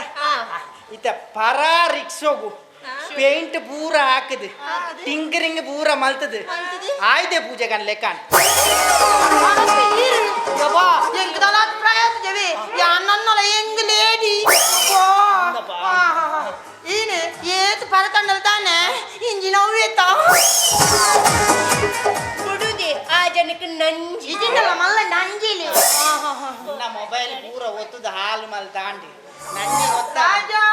ಇತ್ತ ಪರ ರಿಕ್ಸೋಗು ಪೇಂಟ್ ಪೂರ ಹಾಕದು ಟಿಂಕರಿಂಗ್ ಪೂರ ಮಲ್ತದು ಆಯ್ದೆ ಪೂಜೆ ಕನ್ ಲೆಕ್ಕ ಯವ್ವಾ ಎಂಗ್ ದಲಾತ್ ಪ್ರಯತ್ನ ಜವಿ ಯಾ ನನ್ನಲ ಎಂಗ್ ಲೇಡಿ ఈయన ఏది పరకండలు తానే ఇంజి నవ్వేతా కుడుది ఆ జనకు నంజి ఇజిండల మల్ల నంజిలి నా మొబైల్ పూర ఒత్తుದು ಹಾಲು ಮಲ್ ತಾಂಡಿ ನಂಜಿ ಗೊತ್ತ రాజా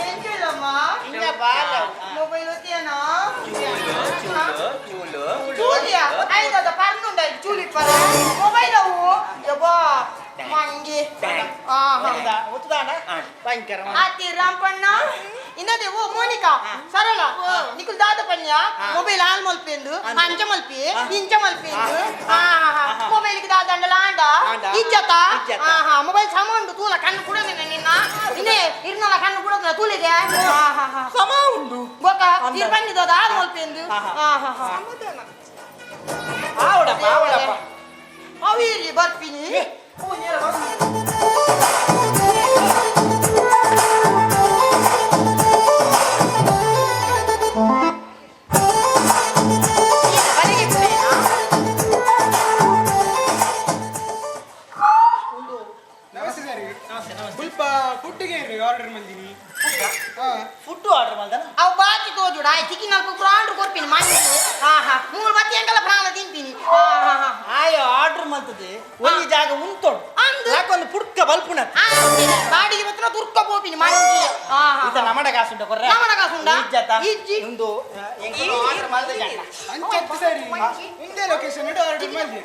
ఎంచెలమ్మా ఇంగ బాల మొబైల్ ఒత్తియనా చూలు చూలియా ఐదద పర్నుండై చూలి పర మొబైల్ అవు యబ్బా ಮಂಗಿ ಒತ್ತುದಾಣ ಭಯಂಕರ ಆತಿ ರಾಂಪಣ್ಣ ಇನ್ನದೇ ಓ ಮೋನಿಕಾ ಸರಳ ನಿಕುಲ್ ದಾದ ಪಣ್ಯ ಮೊಬೈಲ್ ಹಾಲ್ ಮಲ್ಪೆಂದು ಅಂಚ ಮಲ್ಪಿ ಇಂಚ ಮಲ್ಪೆಂದು ಮೊಬೈಲ್ ಗೆ ದಾದ ಅಂಡಲ ಆಂಡ ಇಜ್ಜತ ಮೊಬೈಲ್ ಸಮಾಂಡು ತೂಲ ಕಣ್ಣು ಕೂಡ ನಿನ್ನ ಇನ್ನೇ ಇರ್ನಲ ಕಣ್ಣು ಕೂಡ ತೂಲಿದೆ ಸಮಾಂಡು ಬೋಕ ತಿರ್ಪಣ್ಣಿದದ ಹಾಲ್ ಮಲ್ಪೆಂದು ಆವಡಪ್ಪ ಆವಡಪ್ಪ ಅವಿಲಿ ಬರ್ಪಿನಿ ಫುಡ್ ಆರ್ಡರ್ ಮಾಡ್ದ ಅವು ಬಾತಿ ತೋಜುಡ ಚಿಕನ್ ಅಲ್ಪ ಬ್ರಾಂಡ್ ಕೊರ್ಪಿನಿ ಮಂಡಿ ಮೂರು ಬತ್ತಿ ಎಂಕಲ್ಲ ಪ್ರಾಣ ತಿಂತೀನಿ ಆಯೋ ಆರ್ಡರ್ ಮಾಡ್ತದೆ ಒಂದು ಜಾಗ ಉಂಟೋಡು ಯಾಕೊಂದು ಪುಡ್ಕ ಬಲ್ಪುಣ ಬಾಡಿಗೆ ಬತ್ತನ ತುರ್ಕ ಪೋಪಿನಿ ಮಂಡಿ ಇತ ನಮಡ ಕಾಸುಂಟ ಕೊರ್ರೆ ನಮಡ ಕಾಸುಂಡ ಇಜ್ಜತ ಇಜ್ಜಿ ಒಂದು ಆರ್ಡರ್ ಮಾಡ್ದ ಜಾಗ ಅಂಚೆ ಸರಿ ಇಂದೇ ಲೊಕೇಶನ್ ಇಡು ಆರ್ಡರ್ ಮಾಡಿ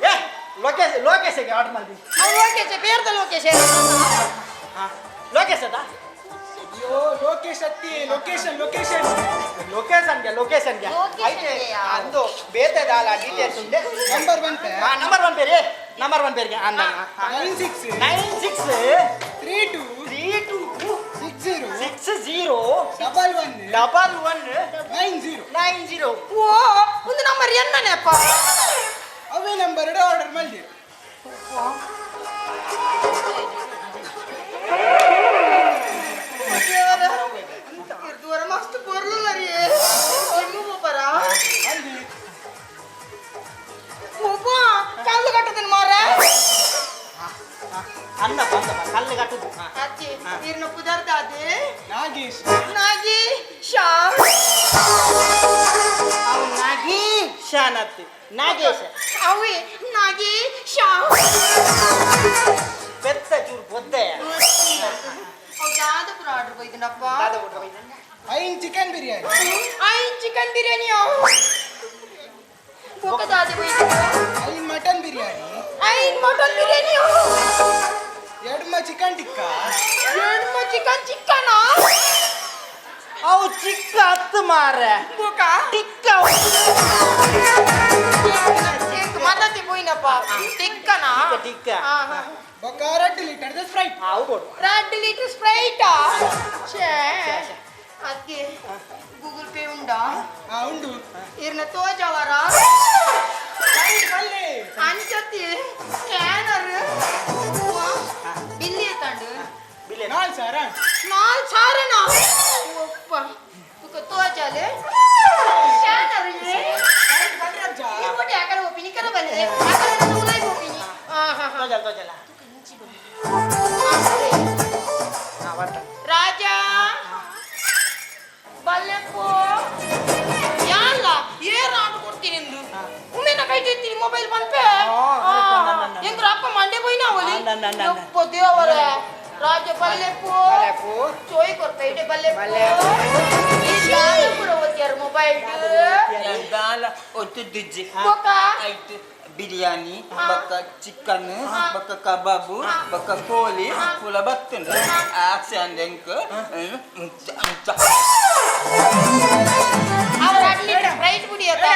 ಲೋಕೇಶಗೆ ಆರ್ಡರ್ ಮಾಡ್ದಿ ಅವು ಲೋಕೇಶ್ ಬೇರ್ದ ಲೋಕೇಶ್ ಲೋಕೇಶ್ ಅದ ಅಯ್ಯೋ ಲೊಕೇಶ್ ಅತ್ತಿ ಲೊಕೇಶನ್ ಲೊಕೇಶನ್ ಲೊಕೇಶನ್ಗೆ ಲೊಕೇಶನ್ಗೆ ಐತೆ ಅಂದು ಬೇತೆ ದಾಲ ಡೀಟೇಲ್ಸ್ ಉಂಡೆ ನಂಬರ್ ಬಂತೆ ನಂಬರ್ ಒನ್ ಬೇರೆ ನಂಬರ್ ಒನ್ ಬೇರೆಗೆ ಅಂದ 96 96 32 32 6 60 11 90 90 ಓ ಒಂದು ನಂಬರ್ ಎನ್ನನೆಪ್ಪ ಅವೇ ನಂಬರ್ ಆರ್ಡರ್ ಮಾಡಿ ದೂರ ಮಸ್ತ್ ಬರ್ಲಿಲ್ಲ ರೀ ಬರ ಒಬ್ಬ ಕಲ್ಲು ಕಟ್ಟದನ್ ಮಾರ ಅಂದ ಕಲ್ಲು ಕಟ್ಟುದು ಅಜ್ಜಿ ನೀರಿನ ಪದಾರ್ಥ ಅದೇ ನಾಗೇಶ್ ನಾಗಿ ಶಾಮ್ ಅವ್ ನಾಗೇಶನತ್ತಿ ನಾಗೇಶ ಅವಿ ನಾಗಿ ಶಾಮ್ ಬೆತ್ತ ಚೂರು ಬೊದ್ದೆ ದಾದಪುರ ಆರ್ಡರ್ போய்துனப்பா ಐನ್ ಚಿಕನ್ ಬಿರಿಯಾನಿ ಐನ್ ಚಿಕನ್ ಬಿರಿಯಾನಿಯೋ ಬೊಕ್ಕ ದಾದಿ போய்து ಐನ್ ಮಟನ್ ಬಿರಿಯಾನಿ ಐನ್ ಮಟನ್ ಬಿರಿಯಾನಿಯೋ ಎಡ್ಮ ಚಿಕನ್ ಟಿಕ್ಕಾ ಎಡ್ಮ ಚಿಕನ್ ಚಿಕ್ಕನಾ ಅವು ಚಿಕ್ಕ ಹತ್ತು ಮಾರೆ ಬೊಕ್ಕ ಟಿಕ್ಕ ಚಿಕ್ಕ ಮದತಿ పోయినப்பா ಟಿಕ್ಕನಾ ಟಿಕ್ಕ ఒక 2 లీటర్ స్ప్రైట్ ಅವು ಕೊಡು 2 లీటర్ స్ప్రైటా ఛే అక్కి గూగుల్ పే ఉందా ఉండు ఇర్న తోజవరా మళ్ళీ అంచతి స్కానర్ బిల్లి ఎత్తండు ಬಿಲೆ 4000 నాల్ సారనా ఒప్ప ఒక తోజాలే స్కానర్ ఏ ఇవటి అక్కడ ఓపిని కర బలే అక్కడ నులై ఓపిని ఆహా ತೋಜಲ ರಾಜಾ ಬಲ್ಲೆಪ್ಪೋ ಯಾಲ್ಲ ಏನ್ ಆಟ ಕೊಡ್ತೀನಿ ಎಂದು ಉಮ್ಮೆನ ಕೈ ತೆತ್ತೀನಿ ಮೊಬೈಲ್ ಬಂಪೆ ಎಂದ್ರ ಅಪ್ಪ ಮಂಡೆ పోయినా ಒಲಿ ಒಪ್ಪ ದೇವರ ರಾಜ ಬಲ್ಲೆಪ್ಪೋ ಚೋಯ್ ಕೊಡ್ತಾ ಇದೆ ಬಲ್ಲೆಪ್ಪೋ ಈ ಕೂಡ ಓದ್ಯಾರ ಮೊಬೈಲ್ ದಾಲ ಒತ್ತು ದುಜ್ಜಿ ಬೊಕ್ಕ ಆಯ್ತು ಬಿರಿಯಾನಿ ಬಕ್ಕ ಚಿಕನ್ ಬಕ್ಕ ಕಬಾಬು ಬಕ್ಕ ಕೋಳಿ ಪುಲ ಬತ್ತುಂಡು ಆಕ್ಷನ್ ಎಂಕ್ ಅವರ ಅಡ್ಲಿಟ್ಟ ಪ್ರೈಸ್ ಕುಡಿಯತ್ತ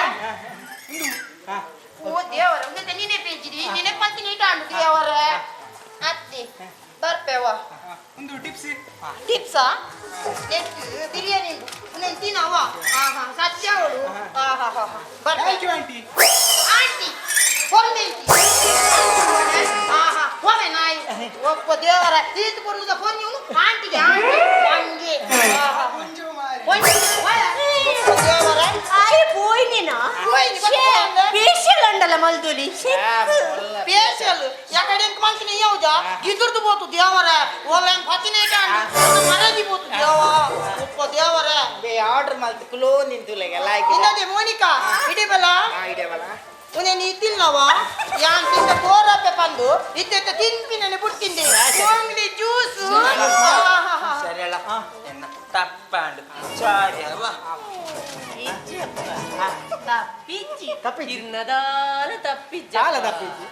ಓ ದೇವರ ಉಂಗದ ನೀನೆ ಪೇಜಿರಿ ನೀನೆ ಪಂತಿ ನೀಟ ಅಂಡು ದೇವರ ಅತ್ತಿ ಬರ್ಪೇವ ಒಂದು ಟಿಪ್ಸ್ ಟಿಪ್ಸಾ ನೆಟ್ ಬಿರಿಯಾನಿ నేను తినవా ఆహా సత్యావుడు ఆహా but thank you aunty aunty పొన్నేంటి ఆహా పోమే నాయి ఒక్క దేవర ఈత పొన్నుద పొన్నును ఆంటీకి ఆంటీ వంగి ఆహా కొంచెం ಮಾರೆ పొన్ను ఒక్క దేవర ಆಯ್ పోయినేనా పోయింది ಫೇಶಿಯಲ್ ಅಂಡಲ ಮಲ್ದೋಲಿ పేషల్ ఎక్కడ ఎంత మంచిని ఇయ్యవుజా ఇదుర్దు పోతు దేవర ఓలెం పతినేట మరది పోతు దేవా ఒక్క దేవర ಆರ್ಡರ್ ಮಾಡ್ತು ಕ್ಲೋ ನಿಂತುಲೆಗೆ ಲೈಕ್ ಇನ್ನದೆ ಮೋನಿಕಾ ಇಡಿಬಲ ಇಡೇವಲ್ಲ ಉನೆ ನೀ ತಿನ್ನವಾ ಯಾನ್ ತಿಂದ ಬೋರಪ್ಪೆ ಬಂದು ಇತ್ತೆ ತಿನ್ಪಿನೇ ಬಿಡ್ತಿಂದೆ ಓಂಗ್ಲಿ ಜ್ಯೂಸ್ ಸರಿ ಅಲ್ಲ ಎನ್ನ ತಪ್ಪಂಡು ಚಾಡ್ಯವ ತಪ್ಪಿಜ್ಜಿ ಇರ್ನದಾಲ ತಪ್ಪಿಜ್ಜ ಜಾಲ ತಪ್ಪಿದ್ದಿ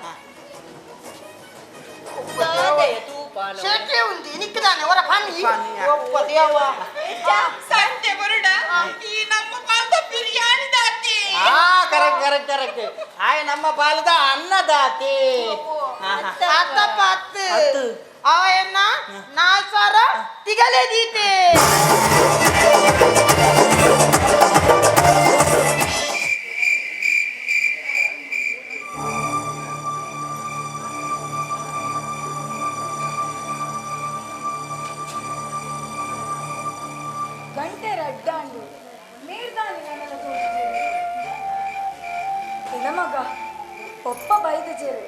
ತೂಪಾನ చెట్లే ఉంది నిక్కుదానే వర పని ఒక్క దేవా సంటే బరుడ ఈ నమ్మ పాత బిర్యానీ దాతి ಕರೆಕ್ಟ್ ಆಯ್ ನಮ್ಮ ಪಾಲದ ಅನ್ನದಾತಿ ಅತ್ತ ಪತ್ತು ಅವನ್ನ ನಾಲ್ ಸಾರ ತಿಗಲೇ ದೀತೆ ಗಂಟೆ ರಡ್ಡಾಂಡು ನೀರ್ದಾನಿ ನನ್ನೆಲ್ಲ ತೋರಿಸಿದ್ದೇನೆ ಇಲ್ಲ ಮಗ ಒಪ್ಪ ಬೈದ ಜೇರು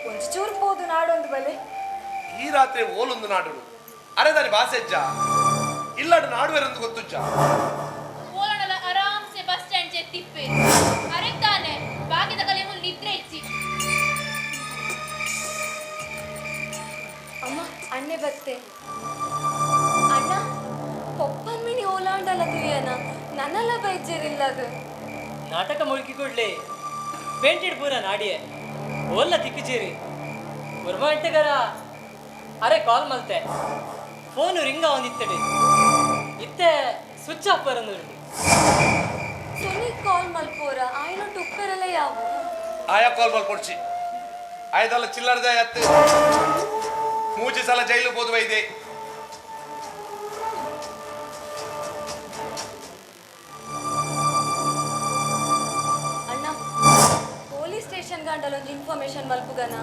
ಒಂಚೂರು ಪೋದು ನಾಡೊಂದು ಬಲೆ ಈ ರಾತ್ರಿ ಓಲೊಂದು ನಾಡುಡು ಅರೆ ದಾನಿ ಬಾಸೆಜ್ಜ ಇಲ್ಲಡು ನಾಡುವೆರೆಂದು ಗೊತ್ತುಜ್ಜ ಓಲಣಲ ಆರಾಮ್ಸೆ ಬಸ್ ಸ್ಟ್ಯಾಂಡ್ ಜೆತ್ತಿಪ್ಪೆ ಅರೆತ್ತಾನೆ ಬಾಗಿದ ಕಲೆ ಮುಲ್ ನಿದ್ರೆ ಇಚ್ಚಿ ಅಮ್ಮ ಅಣ್ಣೆ ಬತ್ತೆ ಅಣ್ಣ ಒಪ್ಪನ್ ಮಿನಿ ಓಲಾಂಡಲ ತುಯ್ಯನ ನನ್ನಲ್ಲ ಬೈಜರಿಲ್ಲದು ನಾಟಕ ಮುಳುಕಿಕೊಡ್ಲಿ ಪೇಂಟೆಡ್ ಪೂರ ನಾಡಿಯೇ ಓಲ್ಲ ತಿಕ್ಕಿಚೇರಿ ಗುರ್ಮಾಂಟಗರ ಅರೆ ಕಾಲ್ ಮಲ್ತೆ ಫೋನು ರಿಂಗ ಒಂದಿತ್ತಡಿ ಇತ್ತೆ ಸ್ವಿಚ್ ಆಫ್ ಬರಂದು ಸುನಿ ಕಾಲ್ ಮಲ್ಪೋರ ಆಯ್ನ ಟುಪ್ಪರೆಲ್ಲ ಯಾವ ಆಯಾ ಕಾಲ್ ಬಾಲ್ ಕೊಡ್ಸಿ ಆಯ್ದಲ್ಲ ಚಿಲ್ಲರ್ದ ಎತ್ತು ಮೂಜಿ ಸಲ ಜೈಲು ಹೋದುವ ಇದೆ ಒಂದು ಇನ್ಫಾರ್ಮೇಶನ್ ಮಲ್ಪುಗನ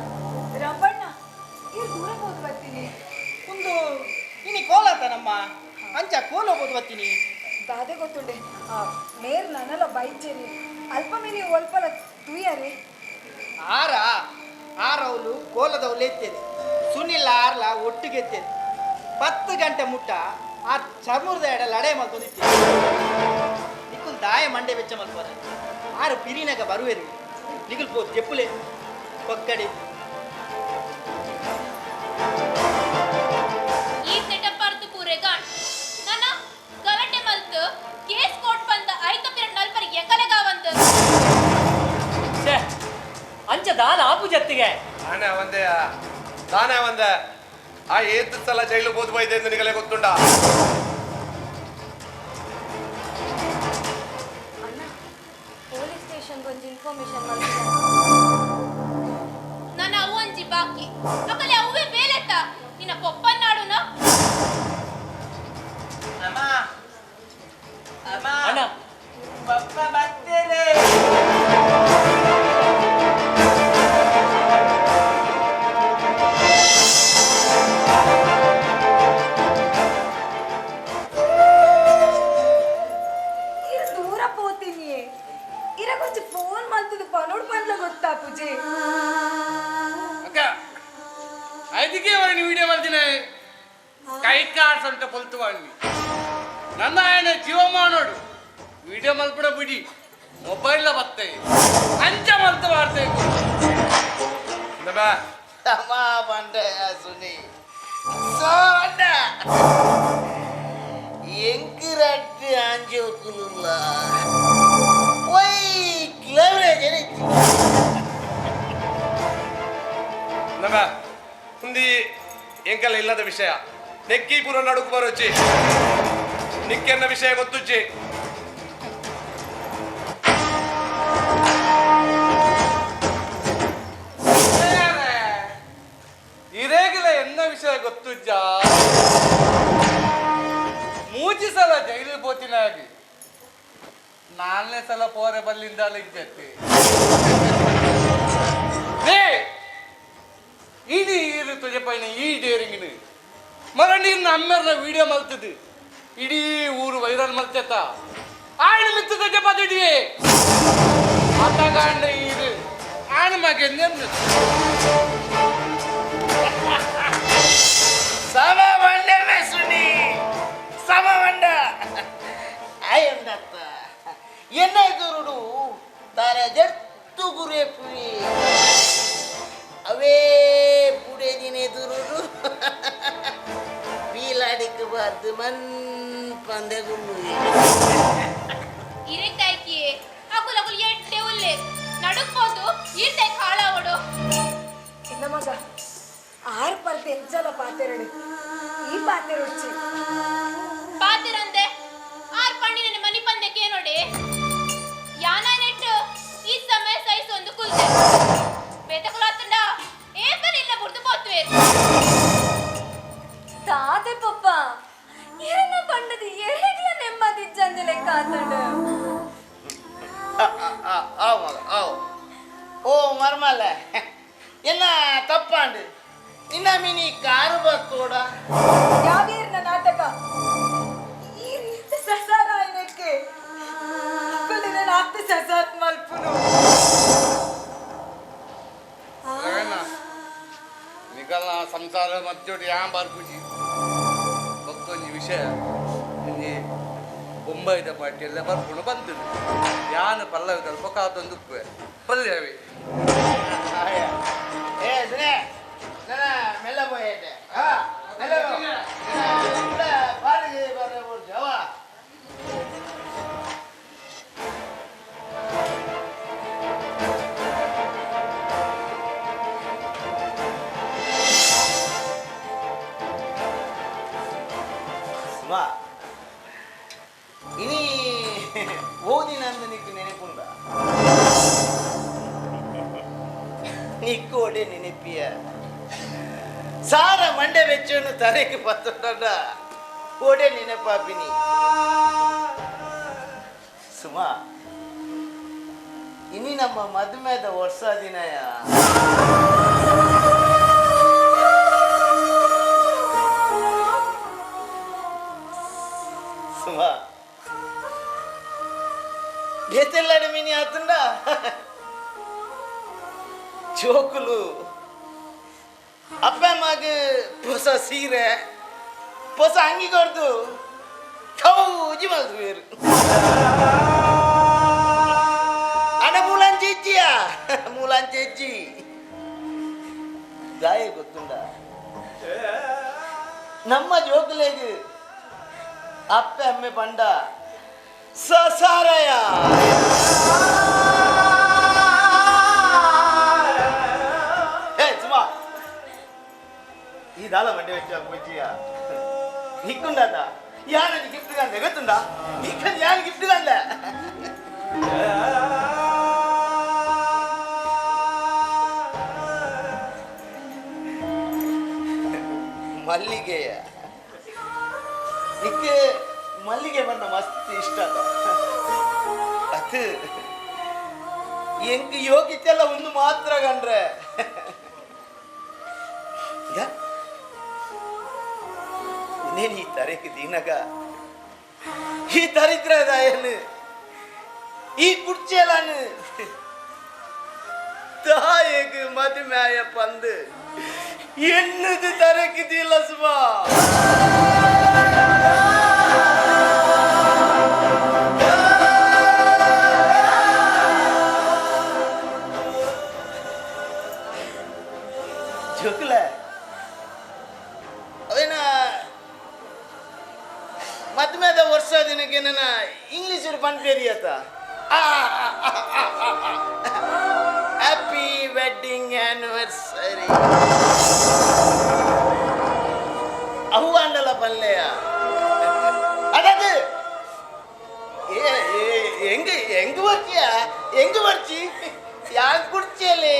ರಬ್ಬಣ್ಣ ಇವ್ರು ದೂರ ಹೋಗಿ ಬರ್ತೀನಿ ಒಂದು ಇನಿ ಕೋಲಾತ ನಮ್ಮ ಅಂಚ ಕೋಲ ಹೋಗೋದು ಬರ್ತೀನಿ ದಾದೆ ಗೊತ್ತುಂಡೆ ನೇರ್ ನನ್ನಲ್ಲ ಬೈಚೇರಿ ಅಲ್ಪ ಮಿನಿ ಒಲ್ಪಲ ತುಯ್ಯರಿ ಆರವಲು ಕೋಲದವಳು ಎತ್ತೇನೆ ಸುನಿಲ್ ಆರ್ಲ ಒಟ್ಟಿಗೆ ಎತ್ತೇನೆ 10 ಗಂಟೆ ಮುಟ್ಟ ಆ ಚರ್ಮುರದ ಎಡ ಲಡೆ ಮಲ್ಕೊಂಡಿದ್ದೆ ನಿಕ್ಕುಲ್ ದಾಯ ಮಂಡೆ ಬೆಚ್ಚ ಮಲ್ಪರ ಆರು ಪಿರಿನಾಗ ಬರುವೆರು ನಿಗುಲ್ ಪೋ ಜೆಪ್ಪುಲೆ ಕೊಕ್ಕಡಿ ಈ ಸೆಟಪ್ ಅರ್ಥ ಪೂರೆ ಗಾಣ್ ನನ್ನ ಗವಟೆ ಮಲ್ತು ಕೇಸ್ ಕೋಟ್ ಬಂದ ಐತ ಪಿರಡ್ ನಲ್ಪರಿ ಎಂಕಲೆಗಾವಂತ ಅಂಚ ದಾನ ಆಪು ಜತ್ತಿಗೆ ತಾನೇ ಒಂದೆ ಆ ಏತ್ ಸಲ ಜೈಲು ಬೋದು ಬೈದೆ ಎಂದು ನಿಗಲೇ ಗೊತ್ತುಂಡ ಅಣ್ಣ ಪೊಲೀಸ್ ಸ್ಟೇಷನ್ ಒಂದು ಇನ್ಫಾರ್ಮೇಶನ್ ಮಲ್ಪುಗ ನನ್ನ ಅವು ಅಂಜಿ ಬಾಕಿ ಅಕಲೆ ಅವೇ ಬೇಲೆತ್ತ ನಿನ್ನ ಪೊಪ್ಪನ್ನಾಡುನ ಅಣ್ಣ ಪಪ್ಪ ಬರ್ತೇನೆ ದೂರ పోತೀನಿ ಇರಗೊಂಚು ಫೋನ್ ಮಾಡ್ತಿದ್ದು ಪನೋಡ್ ಪಂಡ್ಲ ಗೊತ್ತಾ ಪೂಜೆ ಅಕ್ಕ ಅದಕ್ಕೆ ಅವನು ವಿಡಿಯೋ ಮಾಡ್ತೀನಿ ಕೈ ಕಾರ್ಡ್ಸ್ ಅಂತ ಪೊಲ್ತು ಮಾಡಿ ನನ್ನ ఆయన ಜೀವಮಾನೋಡು ವಿಡಿಯೋ ಮಲ್ಪಡ ಬಿಡಿ ಮೊಬೈಲ್ ಬತ್ತೆ ಅಂಚ ಮಲ್ತು ಮಾಡ್ತೇವೆ ತಮ್ಮ ಬಂಡೆ ಸುನಿ ಸೋಡ ಎಂಕಿರಟ್ಟಿ ಅಂಜೋಕುಲುಲ್ಲ ಒಯ್ ಕ್ಲವರೇಜ್ ಹುಂದಿ ಎಂಕಲ್ಲ ಇಲ್ಲದ ವಿಷಯ ನೆಕ್ಕಿ ಪುರ ನಡುಕು ಬರೋಚಿ ನಿಕ್ಕೆನ್ನ ವಿಷಯ ಗೊತ್ತುಚ್ಚಿ ಇರೇಗಿಲ್ಲ ಎನ್ನ ವಿಷಯ ಗೊತ್ತುಜ್ಜ 3 ಸಲ ಜೈಲಿಗೆ ಹೋತಿನಾಗಿ 4ನೇ ಸಲ ಪೋರೆ ಬಲ್ಲಿಂದ ಇದ್ದಕ್ಕೆ ಇದು ಇರು ತುಜ ಪೈನ ಈ ಡೇರಿಂಗಿನ ಮರ ನೀನು ನಮ್ಮೆಲ್ಲ ವಿಡಿಯೋ ಮಲ್ತದ್ದು ಇಡೀ ಊರು ವೈರಲ್ ಮಲ್ತೇತ ಆಯ್ನ ಮಿತ್ತು ತುಜ ಪದಿಡಿಯೇ ಅತ್ತಗಾಂಡ ಇದು ಆನ ಮಗೆ ನೆಮ್ಮದು sama manda mesuni sama manda ayam datta enna gurudu tara jettu gure puri ave pude dine durudu biladik bad man pande gundu ಇರಿತಾಯ್ಕಿಯೇ Akul Akul ಎಟ್ಟೆ ಉಲ್ಲೆ ನಡುಕ್ಬೋದು ಇರ್ತಾಯ್ ಕಾಳಾವಡು ಇನ್ನ ಮಗ 6 ಪರ್ದೆ ಎಂಚಲ ಪಾತೆರಡು ಈ ಪಾತೆರ ಉಚ್ಚಿ ಪಾತಿರಂದೆ 6 ಪಂಡಿನ ಮನಿ ಪಂದಕ್ಕೆ ನೋಡಿ ಯಾನ ನೆಟ್ಟು ಈ ಸಮಯ ಸೈಸ್ ಒಂದು ಕುಲ್ದೆ ಬೇತಕುಲಾತಂಡ ಏಕನಿಲ್ಲ ಬುಡ್ದು ಪೋತ್ವೇರು ತಾತೆ ಪಪ್ಪ ಎರನ್ನ ಪಂಡದಿ ಎಳೆಗ್ಲ ನೆಮ್ಮದಿ ಜಂಜಲೆ ಕಾತಂಡು ಓ ಮರ್ಮಲ್ಲ ಎನ್ನ ತಪ್ಪಾಂಡು ನಿನ್ನ ಮಿನಿ ಕಾರು ಬತ್ತೋಡ ಯಾವೀರ್ನ ನಾಟಕ ಈ ರೀತಿ ಸಸಾರ ಆಯ್ನಕ್ಕೆ ಅಕ್ಕಲಿನ ನಾಲ್ಕು ಸಸಾರ ಮಲ್ಪುನು ನಿಗಲ್ಲ ಸಂಸಾರ ಮಧ್ಯೊಡಿ ಯಾ ಬಾರ್ಪುಜಿ ಮತ್ತೊಂದು ವಿಷಯ ಇಲ್ಲಿ ಬೊಂಬೈದ ಪಾರ್ಟಿ ಎಲ್ಲ ಬರ್ಕೊಂಡು ಬಂದದ್ದು ಯಾನು ಪಲ್ಲವಿದಲ್ಲಿ ಪೊಕಾತೊಂದು ಪಲ್ಯವೇ ಏ ಸುನೆ ನನ್ನ ಮೆಲ್ಲ போயிட்டே மெல்ல கூட பாருங்க பாரு ஒரு ஜவா சும்மா இனி ஓதி நந்தனிக்கு நினைப்புண்டா நிக்கோடே நினைப்பிய ಸಾರ ಮಂಡೆ ವೆಚ್ಚವನ್ನು ತಲೆಗೆ ಬರ್ತದ ಓಡೆ ನೆನಪಾಪಿನಿ ಸುಮಾ ಇನಿ ನಮ್ಮ ಮದುವೆದ ವರ್ಷ ದಿನಯ ಸುಮಾ ಬೇತೆಲ್ಲಾಡಿ ಮಿನಿ ಆತಂಡ ಜೋಕುಲು ಅಪ್ಪ ಅಮ್ಮಗೆ ಹೊಸ ಸೀರೆ ಹೊಸ ಅಂಗಿ ಕೊಡ್ದು ಕೌಜಿ ಮಲ್ದು ಬೇರು ಅಣ್ಣ ಮೂಲಾಂಚೆಜ್ಜಿ ಗಾಯ ಗೊತ್ತುಂಡ ನಮ್ಮ ಜೋಕುಲೆಗ್ ಅಪ್ಪ ಅಮ್ಮೆ ಪಂಡ ಸಸಾರಯ ఈ దాల మండి వచ్చా బుజ్జియా నీకుండాదా యానని గిఫ్ట్ గా నెగతుందా నీకని యాని గిఫ్ట్ గా ಮಲ್ಲಿಗೆಯ ನಿಕ್ಕೆ ಮಲ್ಲಿಗೆ ಬಂದ ಮಸ್ತ್ ಇಷ್ಟ ಅದು ಎಂಗ್ ಯೋಗಿತೆಲ್ಲ ಒಂದು ಮಾತ್ರ ಕಂಡ್ರೆ నేను ఈ తరికి దీనగా ఈ దరిద్రదాయను ఈ కుర్చేలను தாயகு மதுமேய பந்து என்னது தரக்கு திலசுவா ಜೋಕುಲ ಅವೇನ ಮದುವೆದ ವರ್ಷ ದಿನಕ್ಕೆ ನನ್ನ ಇಂಗ್ಲಿಷ್ ಪನ್ಪೇರಿಯತ್ತ ಹ್ಯಾಪಿ ವೆಡ್ಡಿಂಗ್ ಆನಿವರ್ಸರಿ ಅವ್ವಾಂಡಲ ಪಲ್ಲೆಯ ಅದದು ಹೆಂಗ್ ಬರ್ತೀಯ ಹೆಂಗ್ ಬರ್ಚಿ ಯಾಕೆ ಕುಡ್ಚಿಯಲ್ಲೇ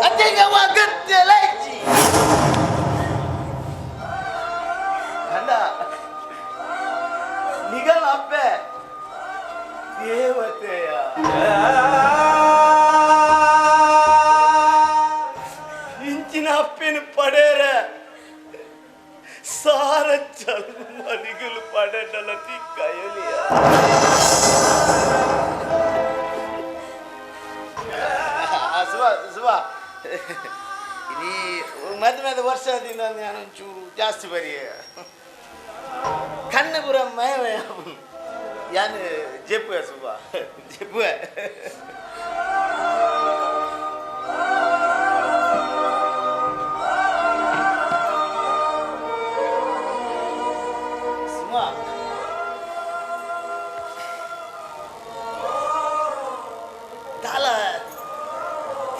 ಅತ್ತೆಗೆ ಅಗತ್ಯಲ್ಲ ಹೆಚ್ಚಿ ಅಂದ ನಿಗಲ ಅಪ್ಪೆ ದೇವತೆಯ ಇಂಚಿನ ಅಪ್ಪಿನ ಪಡೇರ ಸಾರ ಜನ್ಮನಿಗಳು ಪಡಡಲ ತಿಕ್ಕಯಲಿಯ ಸುವಾ ಇಡೀ ಮದುವೆದ ವರ್ಷದಿಂದ ನಾನೊಂಚೂರು ಜಾಸ್ತಿ ಬರೀ ಕಣ್ಣಪುರ ಮಯ ಯಾನು ಜೆಪ್ಪುವೆ ಸುವಾ ಜೆಪ್ಪುವೆ ಸುಮಾ ತಾಲ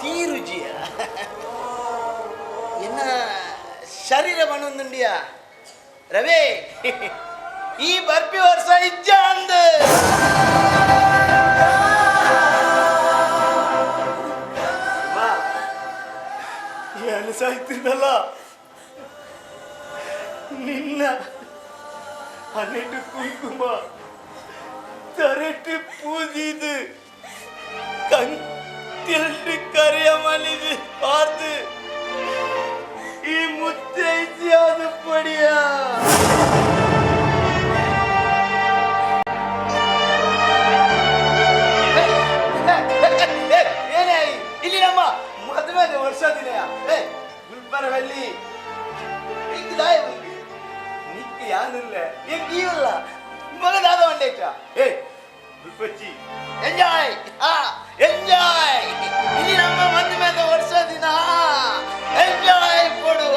ತೀರುಜಿಯ ಎನ್ನ ಶರೀರ ಬಣ್ಣೊಂದುಂಡಿಯ ರವೇ ಈ ಬರ್ಪಿ ವರ್ಷ ಇಜ್ಜ ಅಂದ ಅನಿಸಾಯ್ತಿದ್ದಲ್ಲ ನಿನ್ನ 12 ಕುಂಕುಮ ತರಟ್ಟು ಪೂಜಿದು ಕಂತಿಲ್ಡು ಕರೆಯ ಮನಿದು ಪಾರ್ದು ಈ ಮುತ್ತೈತಿ ಅದು ಪಡಿಯ ಏನೇ ಇಲ್ಲಿ ನಮ್ಮ ಮದುವೆದ ವರ್ಷ ದಿನ ಗುಲ್ಬರ್ಗಲ್ಲಿ ನಿಕ್ಕ ಯಾನಿಲ್ಲ ಏಕಿಲ್ಲ ಮಗದಾದ ಒಂಡೇಚ ಏ ಗುಲ್ಪಚ್ಚಿ ಎಂಜಾಯ್ ಎಂಜಾಯ್ ಇಲ್ಲಿ ನಮ್ಮ ಮದುವೆದ ವರ್ಷ ದಿನ ಎಂಜಾಯ್ ಕೊಡುವ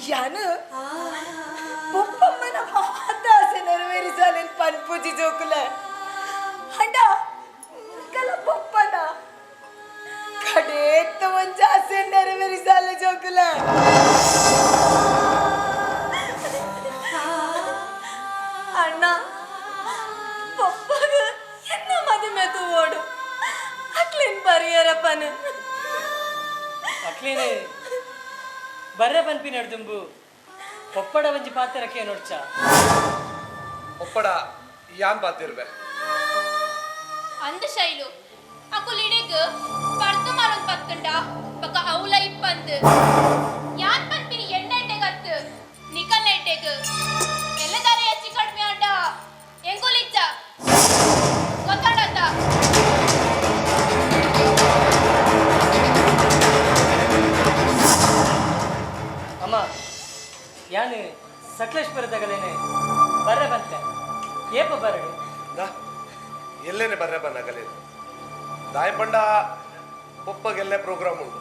ಯಾನು ಪಪ್ಪಮ್ಮನ ಮಾತಾಸೆ ನೆರವೇರಿಸಲೆನ್ ಪನ್ಪೂಜಿ ಜೋಕುಲ ಅಂಡ ಕಲ ಪಪ್ಪನ ಕಡೇತ ಒಂಚ ಆಸೆ ನೆರವೇರಿಸಲ್ಲ ಜೋಕುಲ ಅಣ್ಣ ಪಪ್ಪಾಗ ಎನ್ನ ಮದುವೆ ಓಡು ಅಕ್ಲೇನ್ ಪರಿಯರಪ್ಪನ ಅಕ್ಲೇನೆ ಬರ್ರೆ ಪನ್ಪಿ ನಡ್ದುಂಬು ಒಪ್ಪಡ ಒಂಜಿ ಪಾತ್ರಕ್ಕೆ ನೋಡ್ಚ ಒಪ್ಪಡ ಯಾನ್ ಪಾತಿರ್ಬೆ ಅಂದ ಶೈಲು ಅಕುಲಿಡಿಗ್ ಪರ್ದು ಮಾರೊಂದು ಪತ್ತುಂಡ ಬಕ ಅವಲ ಇಪ್ಪಂದು ಯಾನ್ ಪನ್ಪಿನಿ ಎಣ್ಣೆಟ್ಟೆಗತ್ತು ನಿಕಲ್ ನೆಟ್ಟೆಗ್ ಎಲ್ಲದಾರ ಹೆಚ್ಚಿ ಕಡಿಮೆ ಅಂಡ ಎಂಗುಲಿಚ್ಚ ಗೊತ್ತಾಡತ್ತ ಅಮ್ಮ ಯಾನು ಸಕಲೇಶ್ಪುರದಾಗಲೇನೆ ಬರ್ರೆ ಬಂತೆ ಏಪ ಬರಡು ದಾ ಎಲ್ಲೇನೆ ಬರ್ರೆ ಬನ್ನಗಲೇನು ದಾಯಪಂಡ ಪೊಪ್ಪಗೆಲ್ಲೇ ಪ್ರೋಗ್ರಾಮ್ ಉಂಟು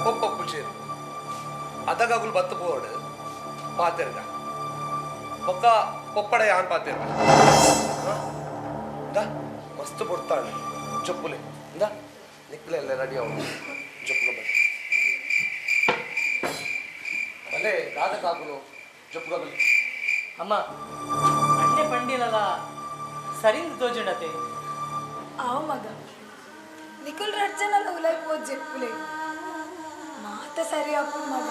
ಪೊಪ್ಪ ಕುಚೇರಿ ಅದಗಾಗುಲು ಬತ್ತು ಪೋಡು ಪಾತಿರ್ಗ ಬೊಕ್ಕ ಪೊಪ್ಪಡ ಯಾನ್ ಪಾತಿರ್ಗ ದಾ ಮಸ್ತ್ ಪೊಡ್ತಾಳೆ ಚೊಪ್ಪುಲೆ ದಾ ನಿಕ್ಲೆ ಎಲ್ಲ ರೆಡಿ ಅವನು ಜೊಪ್ಪುಗ ಬನ್ನಿ ಭಲೆ ದಾದಕಾಗುಲು ಜೊಪ್ಪುಗ ಬನ್ನಿ ಅಮ್ಮ ಅಣ್ಣೆ ಪಂಡಿಲಲ್ಲ ಸರಿಂದ ತೋಜುಂಡತೆ ಆವ ಮಗ ನಿಖುಲ್ ರಡ್ಜನಲ್ಲ ಉಲೈ ಪೋದ್ ಜೆಪ್ಪುಲೆ ಮಾತ ಸರಿ ಆಪು ಮಗ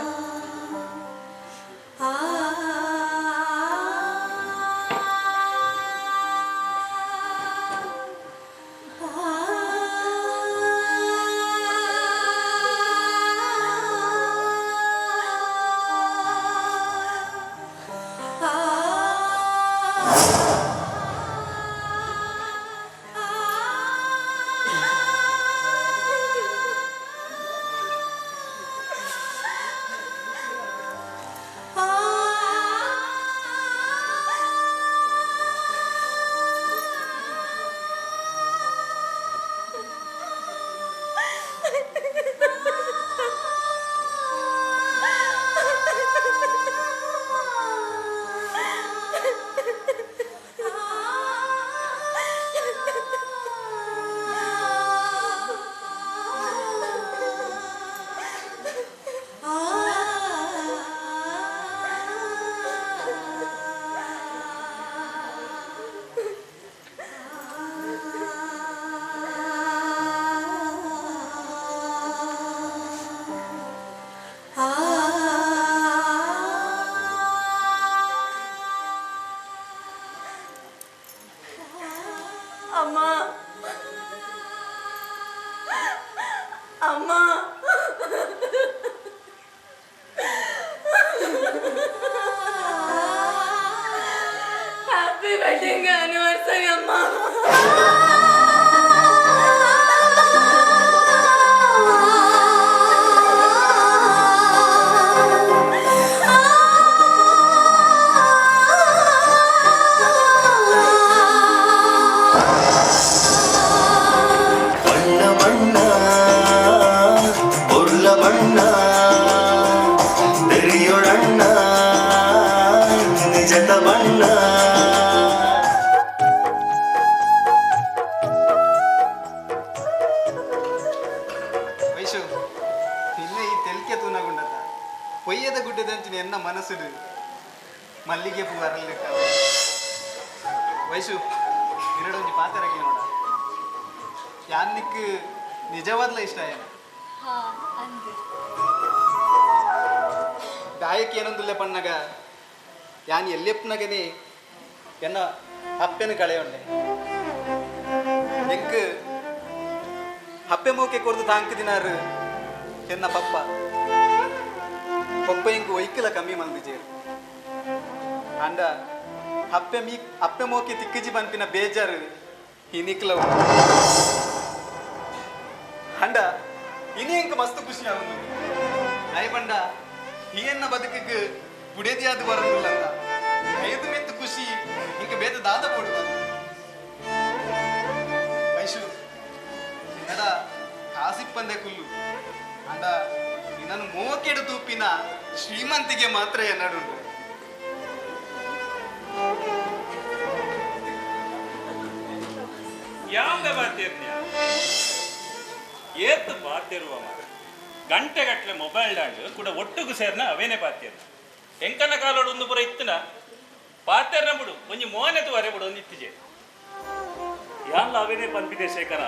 ಅಮ್ಮ ಅಮ್ಮ ಹ್ಯಾಪಿ ವೆಡ್ಡಿಂಗ್ ಆನಿವರ್ಸರಿ ಅಮ್ಮ ವೈಶು ನಿನ್ನೆ ಈ ತೆಲ್ಕೆ ತೂನಗುಂಡತ ಪೊಯ್ಯದ ಗುಡ್ಡದಂಚಿನ ಎನ್ನ ಮನಸ್ಸುಡು ಮಲ್ಲಿಗೆ ಪೂ ಅರಲಿಕ್ಕ ವೈಶು ನಿನ್ನಡೊಂಜಿ ಪಾತರಕ್ಕೆ ನೋಡ ಯಾನ್ನಿಕ್ ನಿಜವಾದ್ಲ ಇಷ್ಟ ಏನು ಗಾಯಕಿ ಏನೊಂದುಲ್ಲೆ ಪಣ್ಣಗ ಯಾನ್ ಎಲ್ಲೆಪ್ಪನಗನೆ ಎನ್ನ ಅಪ್ಪೆನ ಕಳೆಯೊಂಡೆ ಎಂಕ್ ಹಪ್ಪೆ ಮೂಕೆ ಕೊಡ್ದು ತಾಂಕ್ ದಿನಾರು ಎನ್ನ ಪಪ್ಪ ಪಪ್ಪ ಎಂಕ್ ಒಯ್ಕಲ ಕಮ್ಮಿ ಮಲ್ದಿಜೇರು ಅಂಡ ಅಪ್ಪೆ ಮೂಕೆ ತಿಕ್ಕಜಿ ಬಂಪಿನ ಬೇಜಾರು ಹಿನಿಕ್ಲವು ಅಂಡ ಇನಿ ಎಂಕ್ ಮಸ್ತ್ ಖುಷಿ ಆಗುದು ನಾಯಿ ಬಂಡ ಈ ಎನ್ನ ಬದುಕಿಗೆ ಪುಡೇದಿಯಾದ ಬರೋದಿಲ್ಲ ಅಂತ ಐದು ಮೆತ್ತು ಖುಷಿ ಇಂಕ ಬೇದ ದಾದ ಕೊಡುವುದು ವೈಶು ನಿನ್ನಡ ಕಾಸಿಪ್ಪಂದೆ ಕುಲ್ಲು ಅಂದ ನಿನ್ನನ್ನು ಮೋಕೆಡು ತೂಪಿನ ಶ್ರೀಮಂತಿಗೆ ಮಾತ್ರ ಎನ್ನಡುಂಡು ಯಾಂಗ ಬಾತಿರ್ನ್ಯ ಏತ್ ಬಾತಿರುವ ಮರ ಗಂಟೆಗಟ್ಟಲೆ ಮೊಬೈಲ್ ಡಾಂಡು ಕೂಡ ಒಟ್ಟಿಗೂ ಸೇರ್ನ ಅವೇನೇ ಪಾತ್ಯರು ಎಂಕನ ಕಾಲೋಡು ಒಂದು ಪುರ ಇತ್ತನ ಪಾತ್ಯರ್ನ ಬಿಡು ಒಂಜಿ ಮೋನೆದು ವರೆ ಬಿಡು ಒಂದು ಇತ್ತಿಜೆ ಯಾನ್ಲ ಅವೇನೇ ಪಂಪಿದೆ ಶೇಖರ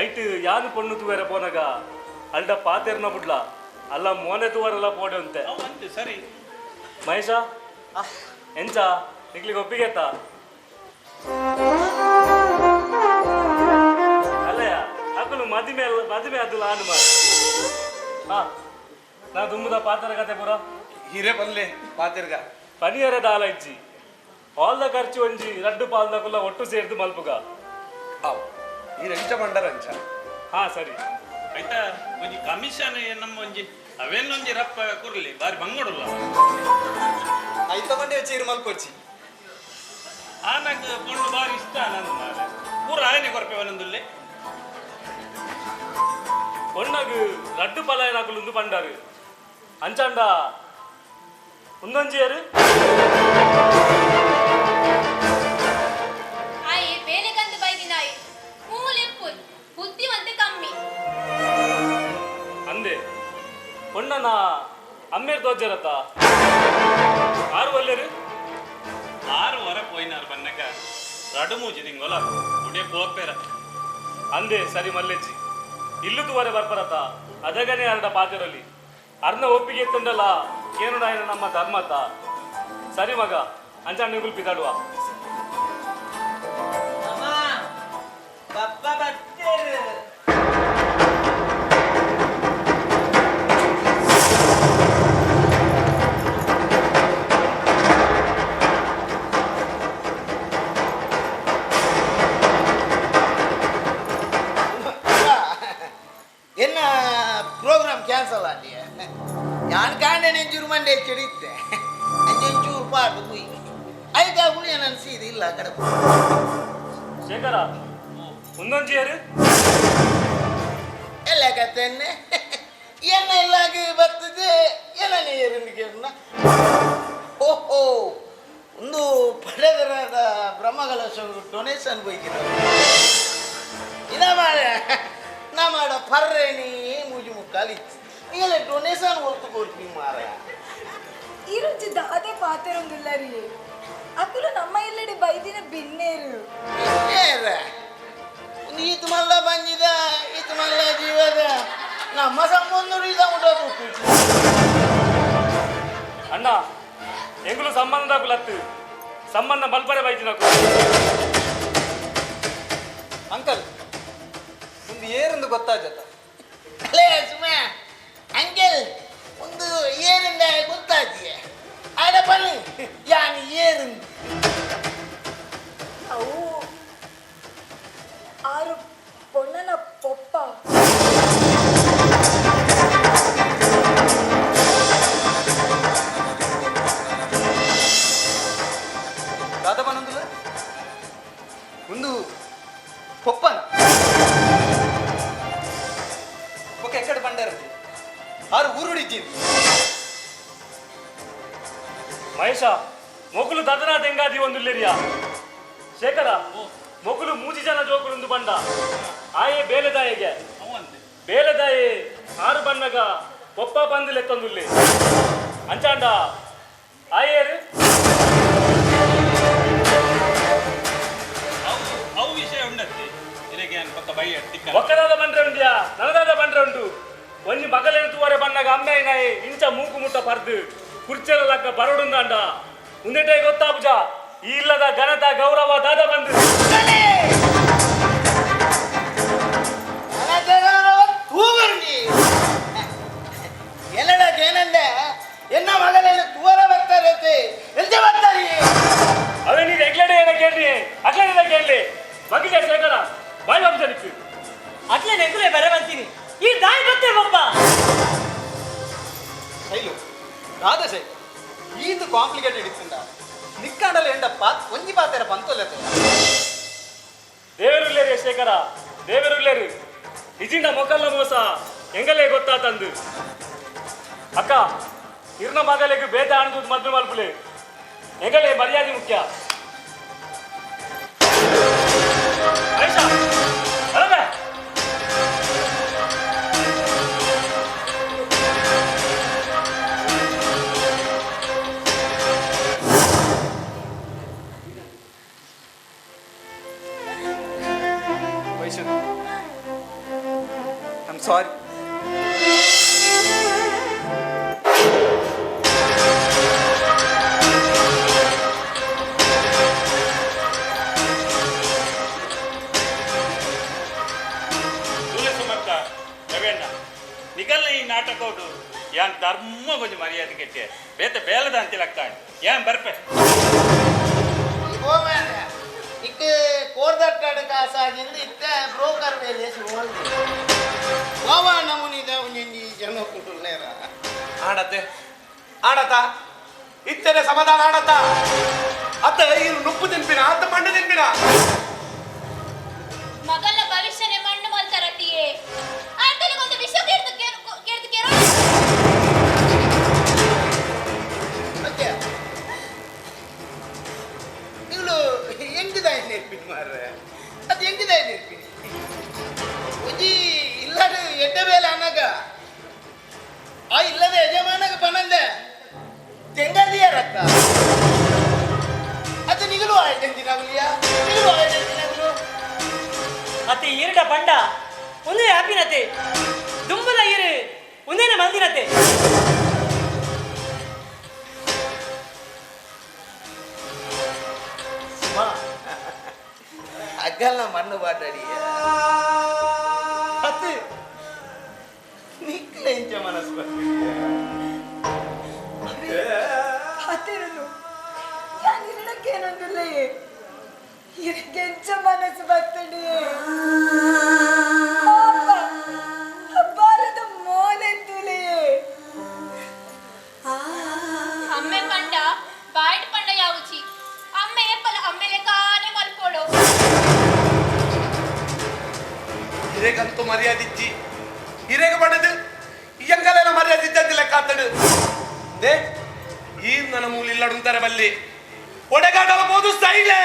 ಐಟ್ ಯಾನು ಪೊಣ್ಣು ತುವೇರ ಪೋನಗ ಅಲ್ಡ ಪಾತೆರ್ನ ಬಿಡ್ಲ ಅಲ್ಲ ಮೋನೆ ತುವರೆಲ್ಲ ಪೋಡೆ ಅಂತೆ ಅವಂತೆ ಸರಿ ಮಹೇಶ ಎಂಚ ನಿಗ್ಲಿಗೆ ಒಪ್ಪಿಗೆತ್ತ ಅಲ್ಲಯ್ಯ ಅಕ್ಕಲು ಮದಿಮೆ ಅದಲ್ಲ ಆನು ಮಾರ ಹಾ ನಾ ತುಂಬುದ ಪಾತ್ರ ಕತೆ ಪುರ ಹಿರೇ ಬಲ್ಲೆ ಪಾತಿರ್ಗ ಪನಿಯರ ದಾಲ ಇಜ್ಜಿ ಆಲ್ದ ಖರ್ಚು ಒಂಜಿ ರಡ್ಡು ಪಾಲ್ದಕುಲ್ಲ ಒಟ್ಟು ಸೇರ್ದು ಮಲ್ಪುಗ ಅವ್ ಈ ರಂಚ ಬಂಡರ ಅಂಚ ಹಾ ಸರಿ ಆಯ್ತಾ ಒಂಜಿ ಕಮಿಷನ್ ನಮ್ಮ ಒಂಜಿ ಅವೇನೊಂಜಿ ರಪ್ಪ ಕುರ್ಲಿ ಬಾರಿ ಬಂಗೋಡಲ್ಲ ಐದು ತಗೊಂಡೆ ಚೀರು ಮಲ್ಪೊಚ್ಚಿ ಆನಂಗೆ ಪೊಣ್ಣು ಬಾರಿ ಇಷ್ಟ ನಂದು ಮಾರೆ ಪೂರ ಆಯನೆ ಕೊರಪೆ ಒಂದೊಂದುಲ್ಲೆ ಪೊಣ್ಣಗು ಲಡ್ಡು ಪಲಾಯನಾಕುಲು ಉಂದು ಪಂಡಾರು ಅಂಚಾಂಡ ಉಂದೊಂಜಿಯರು ಆಯಿ ಬೇನೆಗಂದು ಬೈದಿನಾಯಿ ಮೂಲೆಪ್ಪುಲ್ ಬುದ್ಧಿವಂತೆ ಕಮ್ಮಿ ಅಂದೆ ಪೊಣ್ಣನ ಅಮ್ಮೇರ್ ತೋಜರತ್ತ ಆರು ಒಲ್ಲೆರು 6 ವರೆ ಪೋಯಿನಾರು ಬನ್ನಕ ರಡು ಮೂಜಿ ತಿಂಗೋಲ ಉಡೆ ಪೋಪೆರ ಅಂದೆ ಸರಿ ಮಲ್ಲೆಜ್ಜಿ ಇಲ್ಲು ತುವರೆ ಬರ್ಪರತ ಅದಗನೆ ಅರ್ಧ ಪಾತಿರಲಿ ಅರ್ನ ಒಪ್ಪಿಗೆ ಎತ್ತುಂಡಲ್ಲ ಕೇನುಡಾಯನ ನಮ್ಮ ಧರ್ಮತ ಸರಿ ಮಗ ಅಂಚಾಣ ನಿಗುಲ್ ಪಿದಾಡುವ ಬಪ್ಪ ಬತ್ತೇರು என்ன ப்ரோக்ராம் கேன்சல் ஆகலையே யான் காண்ட நெஞ்சூர் மண்டே செடித்த நெஞ்சூர் பாட்டு போய் அதுக்காக கூட என்ன செய்து ಇಲ್ಲ கிடக்கு ಶೇಖರ ಒಂದೊಂಜಿಯರು ಎಲ್ಲ ಕತ್ತೇನೆ என்ன இல்லாக ಬರ್ತದೆ என்ன ನೀರುಂಡಿಗೆನ್ನ ಓಹೋ ಒಂದು ಪಡೆದರಾದ ಬ್ರಹ್ಮಕಲಶ ಡೊನೇಷನ್ ಹೋಗಿದ್ದಾರೆ ಇದ ಮಾಡ ನಾ ಮಾಡ ಪರ್ರೇನಿ ಮೂಜಿ ಮುಕ್ಕಾಲಿ ಈಗಲೇ ಡೊನೇಷನ್ ಹೊತ್ತು ಕೊಡ್ತೀನಿ ಮಾರ ఈరోజు దాదే పాతేరుందిల్లరి అక్కులు నమ్మ ఇల్లడి బైదిన బిన్నేరు ಈತ ಮಲ್ಲ ಬಂದಿದ ಈತ ಮಲ್ಲ ಜೀವದ ನಮ್ಮ ಸಂಬಂಧರು ಇದ ಉಂಟು ಅಣ್ಣ ಎಂಗುಲು ಸಂಬಂಧ ಕುಲತ್ತು ಸಂಬಂಧ ಮಲ್ಪರೆ ಬೈತಿನಕು ಅಂಕಲ್ ಒಂದು ಏರೆಂದು ಗೊತ್ತಾಜತ್ತ ಅಲೇ ಸುಮಾ ಅಂಕಲ್ ಒಂದು ಏರಿಂದ ಗೊತ್ತಾದ್ಯ ಆಡ ಬನ್ನಿ ಯಾನ್ ಏರಿಂದ అవు ఆరు పొన్నన పొప్ప ದಾದಬನಂದುಲ ಒಂದು ಕೊಪ್ಪನ ఒక ఎక్కడ పండారండి ఆరు ఊరుడిచ్చింది ಮಹೇಶ ಮೊಗುಲು ದದನ ತೆಂಗಾದಿ ಒಂದು ಲೇರಿಯಾ ಶೇಖರ ಮೊಗುಲು ಮೂಜಿ ಜನ ಜೋಕುಲೊಂದು ಬಂಡ ಆಯೆ ಬೇಲೆದಾಯಿಗೆ ಅವಂತೆ ಬೇಲೆದಾಯಿ ಆರು ಬಣ್ಣಗ ಒಪ್ಪ ಬಂದಿಲೆತ್ತೊಂದುಲ್ಲೆ ಅಂಚಾಂಡ ಆಯೇರು ಅವು ವಿಷಯ ಉಂಡತ್ತೆ ಇದಕ್ಕೆ ಏನು ಪಕ್ಕ ಬೈ ತಿಕ್ಕ ಒಕ್ಕದಾದ ಬಂಡ್ರೆ ಉಂಡ್ಯಾ ನನದಾದ ಬಂಡ್ರೆ ಉಂಟು ಒಂಜಿ ಮಗಲೇನು ತೂವರೆ ಬಣ್ಣಗ ಅಮ್ಮೆ ನಾಯಿ ಇಂಚ ಮೂಕು ಮುಟ್ಟ ಪರ್ದು ಕುರ್ಚೆಲ ಲಕ್ಕ ಬರಡುಂದಾಂಡ ಮುಂದೆಟೇ ಗೊತ್ತಾ ಪೂಜ ಈ ಇಲ್ಲದ ಘನತ ಗೌರವ ದಾದ ಬಂದು ತೂಗಂಡಿ ಎಲ್ಲಡಕ್ಕೆ ಏನಂದೆ ಎನ್ನ ಮಗನೇನ ತೂವರ ಬರ್ತಾರತ್ತೆ ಎಂತ ಬರ್ತಾರೆ ಅವೇ ನೀನು ಎಗ್ಲಡೆ ಏನ ಕೇಳಿ ಅಗ್ಲಡೆ ಕೇಳಲಿ ಬಗ್ಗಿದೆ ಶೇಖರ ಬಾಯ್ ವಂಶ ನಿಕ್ಕು ಅಟ್ಲೇ ನೆಗ್ಗುಲೆ ಬರೆ ಬಂತೀನಿ ಈ ದಾಯಿ ಬತ್ತೆ ಬೊಬ್ಬ ಶೈಲು ದಾದ ಶೈಲು ಈದು ಕಾಂಪ್ಲಿಕೇಟೆಡ್ ಇತ್ತುಂಡ ನಿಕ್ಕಾಂಡಲ ಎಂಡಪ್ಪ ಒಂಜಿ ಪಾತೆರ ಪಂತೊಲ್ಲೆತ್ತ ದೇವರುಳ್ಳೇರಿ ಶೇಖರ ದೇವರುಳ್ಳೇರು ಇಜಿಂಡ ಮೊಕಲ್ಲ ಮೋಸ ಎಂಗಲೇ ಗೊತ್ತಾ ತಂದು ಅಕ್ಕ ಇರ್ನ ಮಗಲಿಗೆ ಬೇದ ಅಣದು ಮದ್ದು ಮಲ್ಪುಲೆ ಎಂಗಲೇ ಮರ್ಯಾದೆ ಮುಖ್ಯ ಆಯ್ತಾ ಅಲ್ಲ ಐ ಸಾರಿ. ಸುಮಕ್ಕ ರವೇಣ್ಣ ನಿಗಲ್ಲ ಈ ನಾಟಕ ಉಂಟು ಯಾನ್ ಧರ್ಮ ಕೊಂಚ ಮರ್ಯಾದೆ ಕೆಟ್ಟೆ ಬೇತೆ ಬೇಲದ ಅಂತಿಲಕ್ಕ ಯಾನ್ ಬರ್ಪೆ ಇಕ್ಕೆ ಕೋರ್ದಟ್ಟಾಡ ಕಾಸಾಗಿಂದ ಇತ್ತ ಬ್ರೋಕರ್ ಮೇಲೆ ಸುಳ್ಳು ಬಾವ ನಮೂನಿದ ಒಂಜಿ ಜನ ಕುಟುಲ್ನೇರ ಆಡತ್ತೆ ಆಡತ ಇತ್ತನೆ ಸಮಾಧಾನ ಆಡತ್ತ ಅತ್ತ ಇರು ನುಪ್ಪು ತಿನ್ಪಿನ ಅತ್ತ ಮಣ್ಣು ತಿನ್ಪಿನ ಮಗನ ಭವಿಷ್ಯನೇ ಮಣ್ಣು ಮಲ್ತಾರಟ್ಟಿಯೇ ಅಂತಲ್ಲಿ ಒಂದು ವಿಷಯ ಕೇಳ್ತು ಮತ್ತೆ ನೀವು ಹೆಂಗಿದಾಯ ನೆರ್ಪಿನಿ ಮಾರ್ರೆ ಅದು ಹೆಂಗಿದಾಯ ನೆರ್ಪಿನಿ ಒಂಜಿ ಇಲ್ಲದ ಎಡ್ಡ ಬೇಲೆ ಅನ್ನಗ ಆ ಇಲ್ಲದ ಯಜಮಾನಗ ಪನಂದೆ ತೆಂಗದಿಯಾರಕ್ಕ ಅದು ನಿಗಲು ಆಯ್ತಂದಿನಾಗಲಿಯ ನಿಗಲು ಆಯ್ತಂದಿನಾಗಲು ಅತ್ತೆ ಈರಡ ಪಂಡ ಒಂದೇ ಹ್ಯಾಪಿನತೆ ದುಂಬಲ ಈರು ಒಂದೇನ ಮಂದಿರತೆ ಅಗ್ಗಲ್ಲ ಮಣ್ಣು ಬಾಟಡಿಯ ಅದು ನಿಕ್ಲ ಇಂಚ ಮನಸ್ಸು ಅತಿರಲು ನಾನು ಇರಡಕ್ಕೇನೊಂದಿಲ್ಲ ಇರಕ್ಕೆಂಚ ಮನಸ್ಸು ಬರ್ತಡಿ ಬಾರದ ಮೋನೆಂತುಲೆ ಅಮ್ಮೆ ಪಂಡ ಬಾಯ್ಡ್ ಪಂಡ ಯಾವುಚಿ ಅಮ್ಮೆ ಎಪ್ಪಲ ಅಮ್ಮೆಲೆ ಕಾನೆ ಮಲ್ಪೋಡು ಹಿರೇಗಂತೂ ಮರ್ಯಾದಿಜ್ಜಿ ಹಿರೇಗ ಪಡೆದು ಎಂಗಲೆಲ್ಲ ಮರ್ಯಾದಿದ್ದಂತೆ ಲೆಕ್ಕ ಆತಡು ದೇ ಈ ನನ್ನ ಮೂಲ ಇಲ್ಲಡುಂತಾರೆ ಬಲ್ಲಿ ಒಡೆಗಾಡಬಹುದು ಸ್ಟೈಲೇ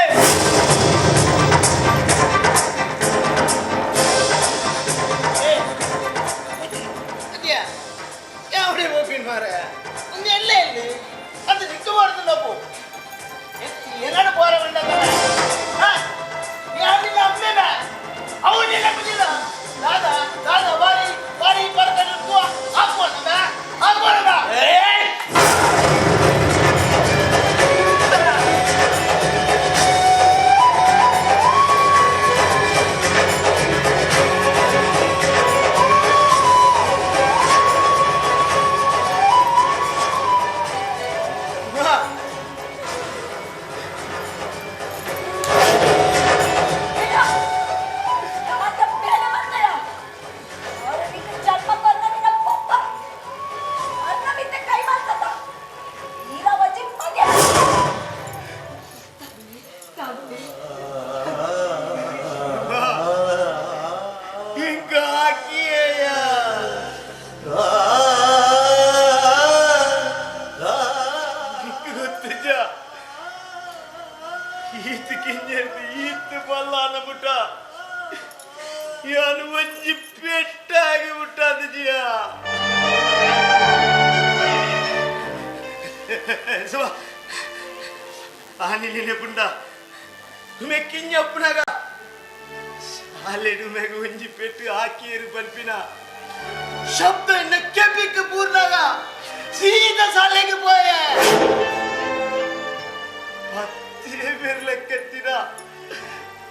ಅದ್ಯಾ ಯಾವಡೆ ಹೋಗಿನ್ ಮಾರೆ ಒಂದು ಎಲ್ಲೇ ಇಲ್ಲಿ ಅದು ನಿಕ್ಕು ಮಾಡ್ದು ನಾವು ಎರಡು ಪೋರ ಬಂದಾಗ ಯಾವಿಲ್ಲ ಅಮ್ಮೇನ ಅವನಿಲ್ಲ ಕುದಿಲ್ಲ ದಾದಾ ದಾದಾ ಬಾರಿ ಬಾರಿ ಬರ್ಕೊಂಡು ಹಾಕ್ಬೋದ ಹಾಕ್ಬೋದ ಪುಂಡ ಮೆಕ್ಕಿಂಜಪ್ಪನಾಗ ಶಾಲೆಡು ಮೆಗ ಒಂಜಿ ಪೆಟ್ಟು ಹಾಕಿಯರು ಬಲ್ಪಿನ ಶಬ್ದ ನಕ್ಕೆ ಬಿಕ್ಕ ಪೂರ್ಣಾಗ ಸೀದಾ ಶಾಲೆಗೆ ಪೋಯ ಹತ್ತೇ ಬೆರ್ಲೆಕ್ಕತ್ತಿನ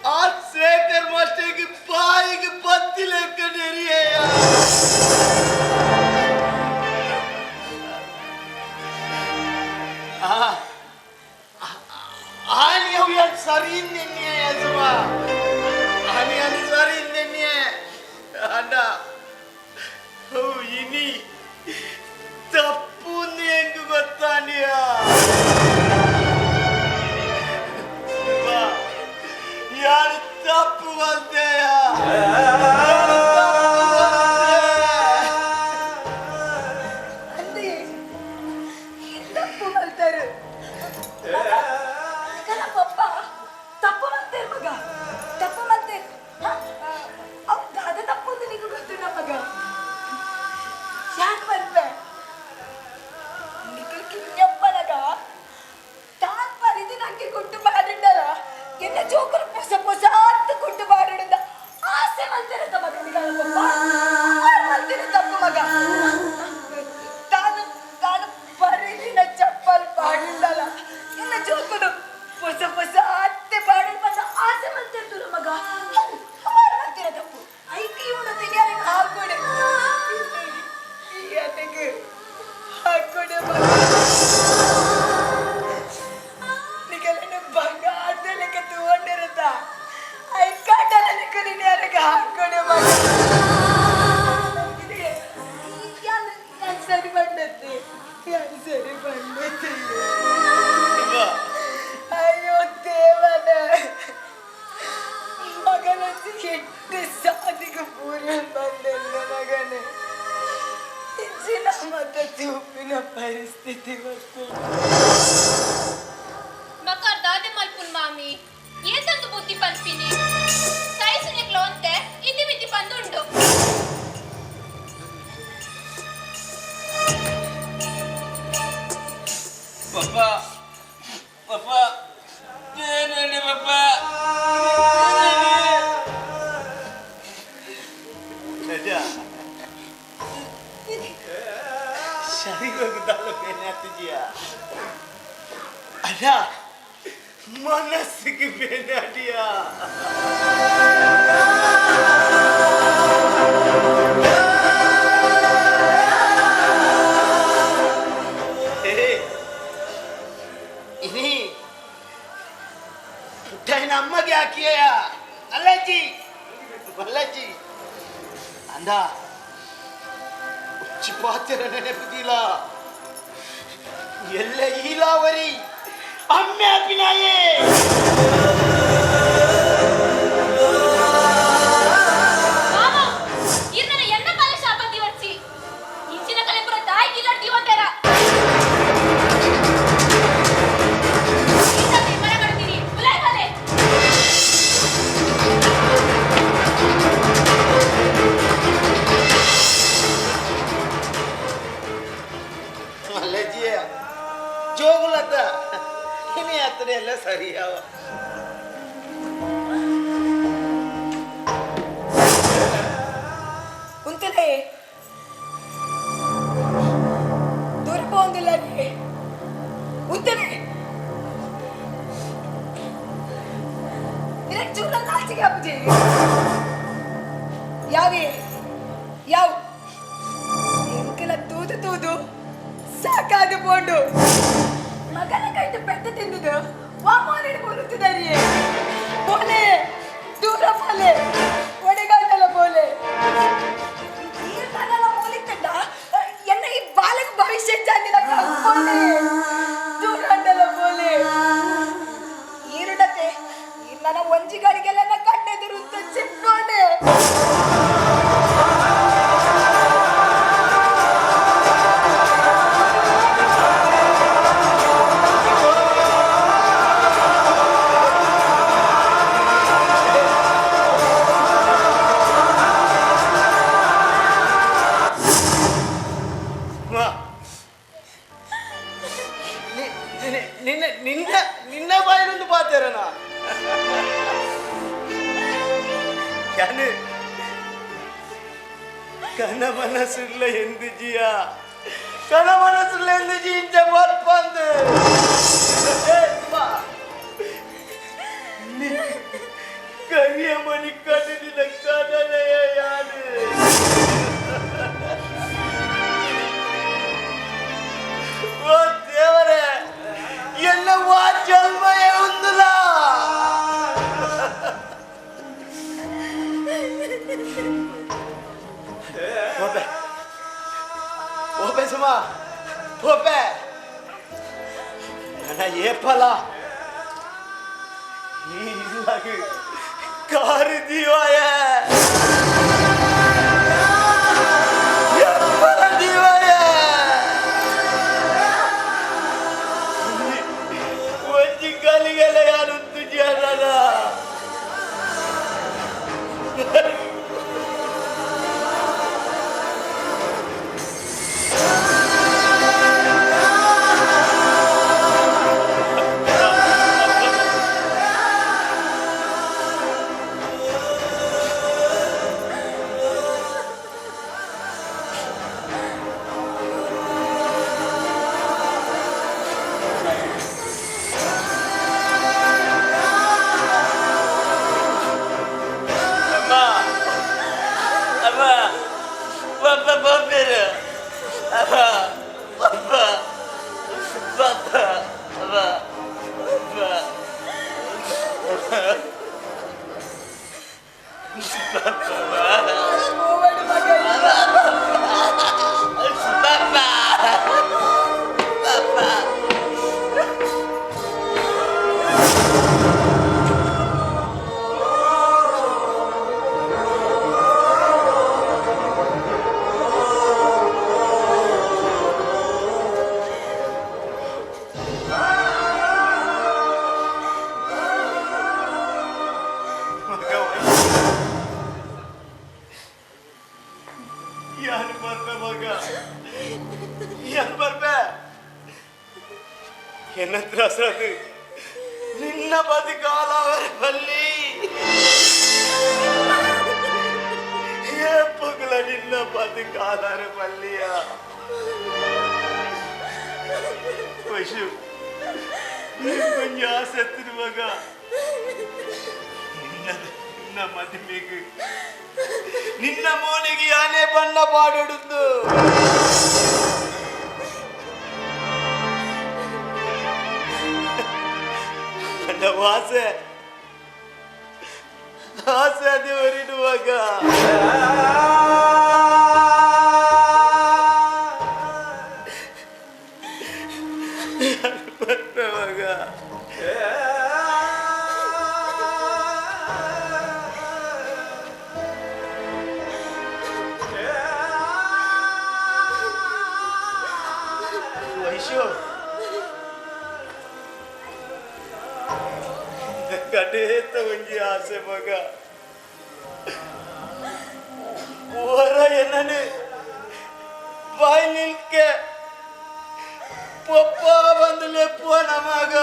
ಆ ಶೇಖರ್ ಮಾಸ್ಟರ್ಗೆ ಬಾಯಿಗೆ ಬತ್ತಿ ಲೆಕ್ಕ ನೆರಿಯ ಆನಿ ಅವು ಯಾಕೆ ಸರಿ ಇನ್ನೆನ್ನೆ ಯಜಮ ಆನಿ ಅದು ಸರಿ ಇನ್ನೆನ್ನೆ ಅಣ್ಣ ಓ ಇನಿ ತಪ್ಪು ಹೆಂಗ್ ಗೊತ್ತಾನಿಯ ಯಾರು ತಪ್ಪು ಅಂತೆಯ ಮಗ ತಾನು ತಾನು ಪರಿದಿನ ಚಪ್ಪಲ್ ಪಾಡಿದ್ದಲ್ಲ ಎಲ್ಲ ಜೋಕುಡು ಹೊಸ ಹೊಸ ಅತ್ತೆ ಪಾಡಿ ಬಂದ ಆಸೆ ಮಾಡ್ತಿರ್ತಾರೆ ಮಗ ಮಾಡ್ತಿರ ತಪ್ಪು ಐತಿ ಇವನು ತೆಗಿಯಾರ ಹಾಕೊಡೆ ಹಾಕೊಡೆ ಮಗ ನಿಗಲನ ಬಂಗಾರದ ಲೆಕ್ಕ ತಗೊಂಡಿರುತ್ತ ಐ ಕಾಟಲ ನಿಕಲಿ ಯಾರಿಗೆ ಹಾಕೊಡೆ ಮಗ ಸರಿ ಬಂದತ್ತೆ ಸರಿ ಬಂದತ್ತೆ ಅಯ್ಯೋ ದೇವನ ಮಗನ ಕೆಟ್ಟ ಸಾಧಿಗೆ ಪೂರ ಬಂದೆಲ್ಲ ಮಗನೇ ಹೆಚ್ಚಿನ ಮತ್ತೆ ತೂಪಿನ ಪರಿಸ್ಥಿತಿ ಬರ್ತದೆ ಮಕ್ಕ ದಾದೆ ಮಲ್ಪುನ್ ಮಾಮಿ ಏತಂದು ಬುದ್ಧಿ ಪನ್ಪಿನಿ ಸೈಸುನೆಕ್ಲು ಅಂತೆ ಇತಿ ಮಿತಿ ಪಂದುಂಡು Papa, Papa, Nenek Papa. Ada. Syari kau kita lebih nanti dia. Ada. Mana sih benda dia? ini udah nama dia kia ya Alaji anda ucipatera nenek putila yella ilawari amme apinaye mama irnana enna kale ಶಾಪತಿ ವರ್ಚಿ ಇಂಚಿನ ಕಲೆ ಪುರ ತಾಯಿ killer ದಿವಂತೆರ ಜೋಗುಲತ್ತ ಇನಿ ಹತ್ರ ಎಲ್ಲ ಸರಿಯಾವ ಕುಂತಲೇ ದೂರ ಹೋಗಿಲ್ಲ ಕುಂತಲೇ ನಿನಗೆ ಚೂರ ನಾಚಿಕೆ ಅಪ್ಪಜಿ ಯಾವ ಎಂಕಲ ತೂದು ಸಾಕಾದ ಬೋಂಡು ಮಗನ ಕೈದು ಪೆಟ್ಟ ತಿಂದುದು ವಾಮಾನಿಡ್ ಬರುತ್ತಿದ್ದಾರೆ ಬೋಲೆ ದೂರ ಬೋಲೆ ಒಡೆಗಾಟಲ ಬೋಲೆ ಈರ್ನಲ್ಲ ಮೂಲಿಕಂಡ ಎನ್ನ ಈ ಬಾಲಕ ಭವಿಷ್ಯ ಜಾನಿದ ಬೋಲೆ ದೂರ ಅಂಡಲ ಬೋಲೆ ಈರುಡತೆ ನನ್ನ ಒಂಜಿಗಳಿಗೆಲ್ಲ ಕಣ್ಣೆದುರು ಅಂತ ಚಿಕ್ಕೋನೆ ನಿನ್ನ ಬಾಯಿಲೊಂದು ಪಾತೇರನ ಕನ ಮನಸ್ಸುಲ್ಲ ಎಂದು ಜಿಯ ಕನ ಮನಸ್ಸುಲ್ಲ ಎಂದು ಜಿ ಇಂಚ ಬರ್ಪಂದು ಕರಿಯ ಮನಿ ಕಣ್ಣಿನ ಕನನೆಯ ಯಾರು ಓ ದೇವರೇ ಎಲ್ಲ ಜನ್ಮಯ ಉಂದುಲ ಓಪೆ ಸುಮ ಓಪೆ ನನ್ನ ಏಪಲ ಈ ಇಲ್ಲಾಗಿ ಕಾರು ದೀವಾಯ ಏಪಲ ದೀವಾಯ ಒಂಜಿ ಕಾಲಿಗೆಲ್ಲ ಯಾರು ತುಜಿಯಾರಲ್ಲ ಯಾರು ಬರ್ಬೆ ಮಗ ಯಾರು ಬರ್ಬೆ ಏನತ್ರ ಅಸದು ನಿನ್ನ ಬದುಕಾಲ ಬಲ್ಲಿ ಪುಗ್ಲ ನಿನ್ನ ಬದುಕಾಲಾರ ಬಲ್ಲಿಯ ಪಶು ಕೊಂಚ ಆಸೆ ಮಗ ನಿನ್ನ ಮದುವೆಗೆ ನಿನ್ನ ಮೋನಿಗೆ ಯಾನೇ ಬಣ್ಣ ಪಾಡೊಡುದು ನನ್ನ ಆಸೆ ಆಸೆ ದೇವರಿಡುವಾಗ ಬರುವಾಗ ವೈಶು ಕಡೇತ ಒಂಜಿ ಆಸೆ ಮಗ ಓರ ಏನನೆ ಬಾಯ್ ನಿಲ್ಕೆ ಪಪ್ಪ ಬಂದಲೆ ಪೋನ ಮಗ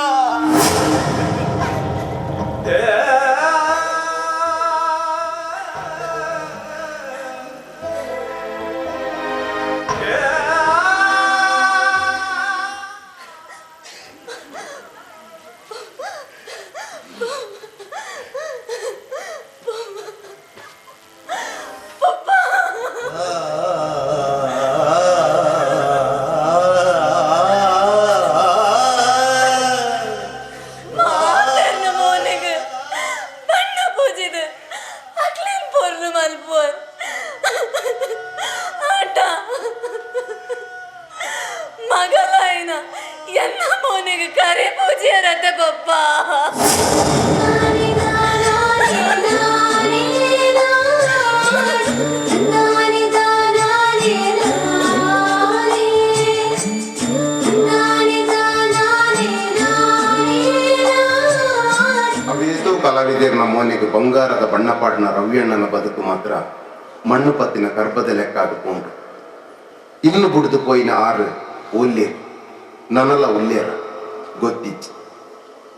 ಕರೆ ಪೂಜೆ ರತೆ ಪಪ್ಪ ಅವೇತೋ ಕಲಾವಿದರ ನಮ್ಮನೆಗೆ ಬಂಗಾರದ ಬಣ್ಣಪಾಡಿನ ರವಿಯಣ್ಣನ ಬದುಕು ಮಾತ್ರ ಮಣ್ಣು ಪತ್ತಿನ ಗರ್ಭದ ಲೆಕ್ಕ ಆದುಕೊಂಡು ಇನ್ನು ಬುಡಿದು ಪೋಯಿನ ಆರು ಒಲ್ಲೇರು ನನ್ನಲ್ಲ ಒಲ್ಲೇರ ಗೊತ್ತಿಚ್ಚು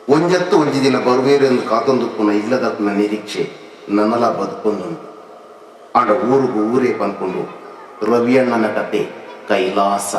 ಒಂಜತ್ತು ಒಂಜಿ ದಿನ ಬರುವೇರೆಂದು ಕಾತೊಂದು ಪುನಃ ಇಲ್ಲದಕ್ಕನ ನಿರೀಕ್ಷೆ ನನ್ನಲ್ಲ ಬದುಕೊಂದುಂಟು ಆಂಡ ಊರಿಗೂ ಊರೇ ಬಂದ್ಕೊಂಡು ರವಿಯಣ್ಣನ ಕತೆ ಕೈಲಾಸ.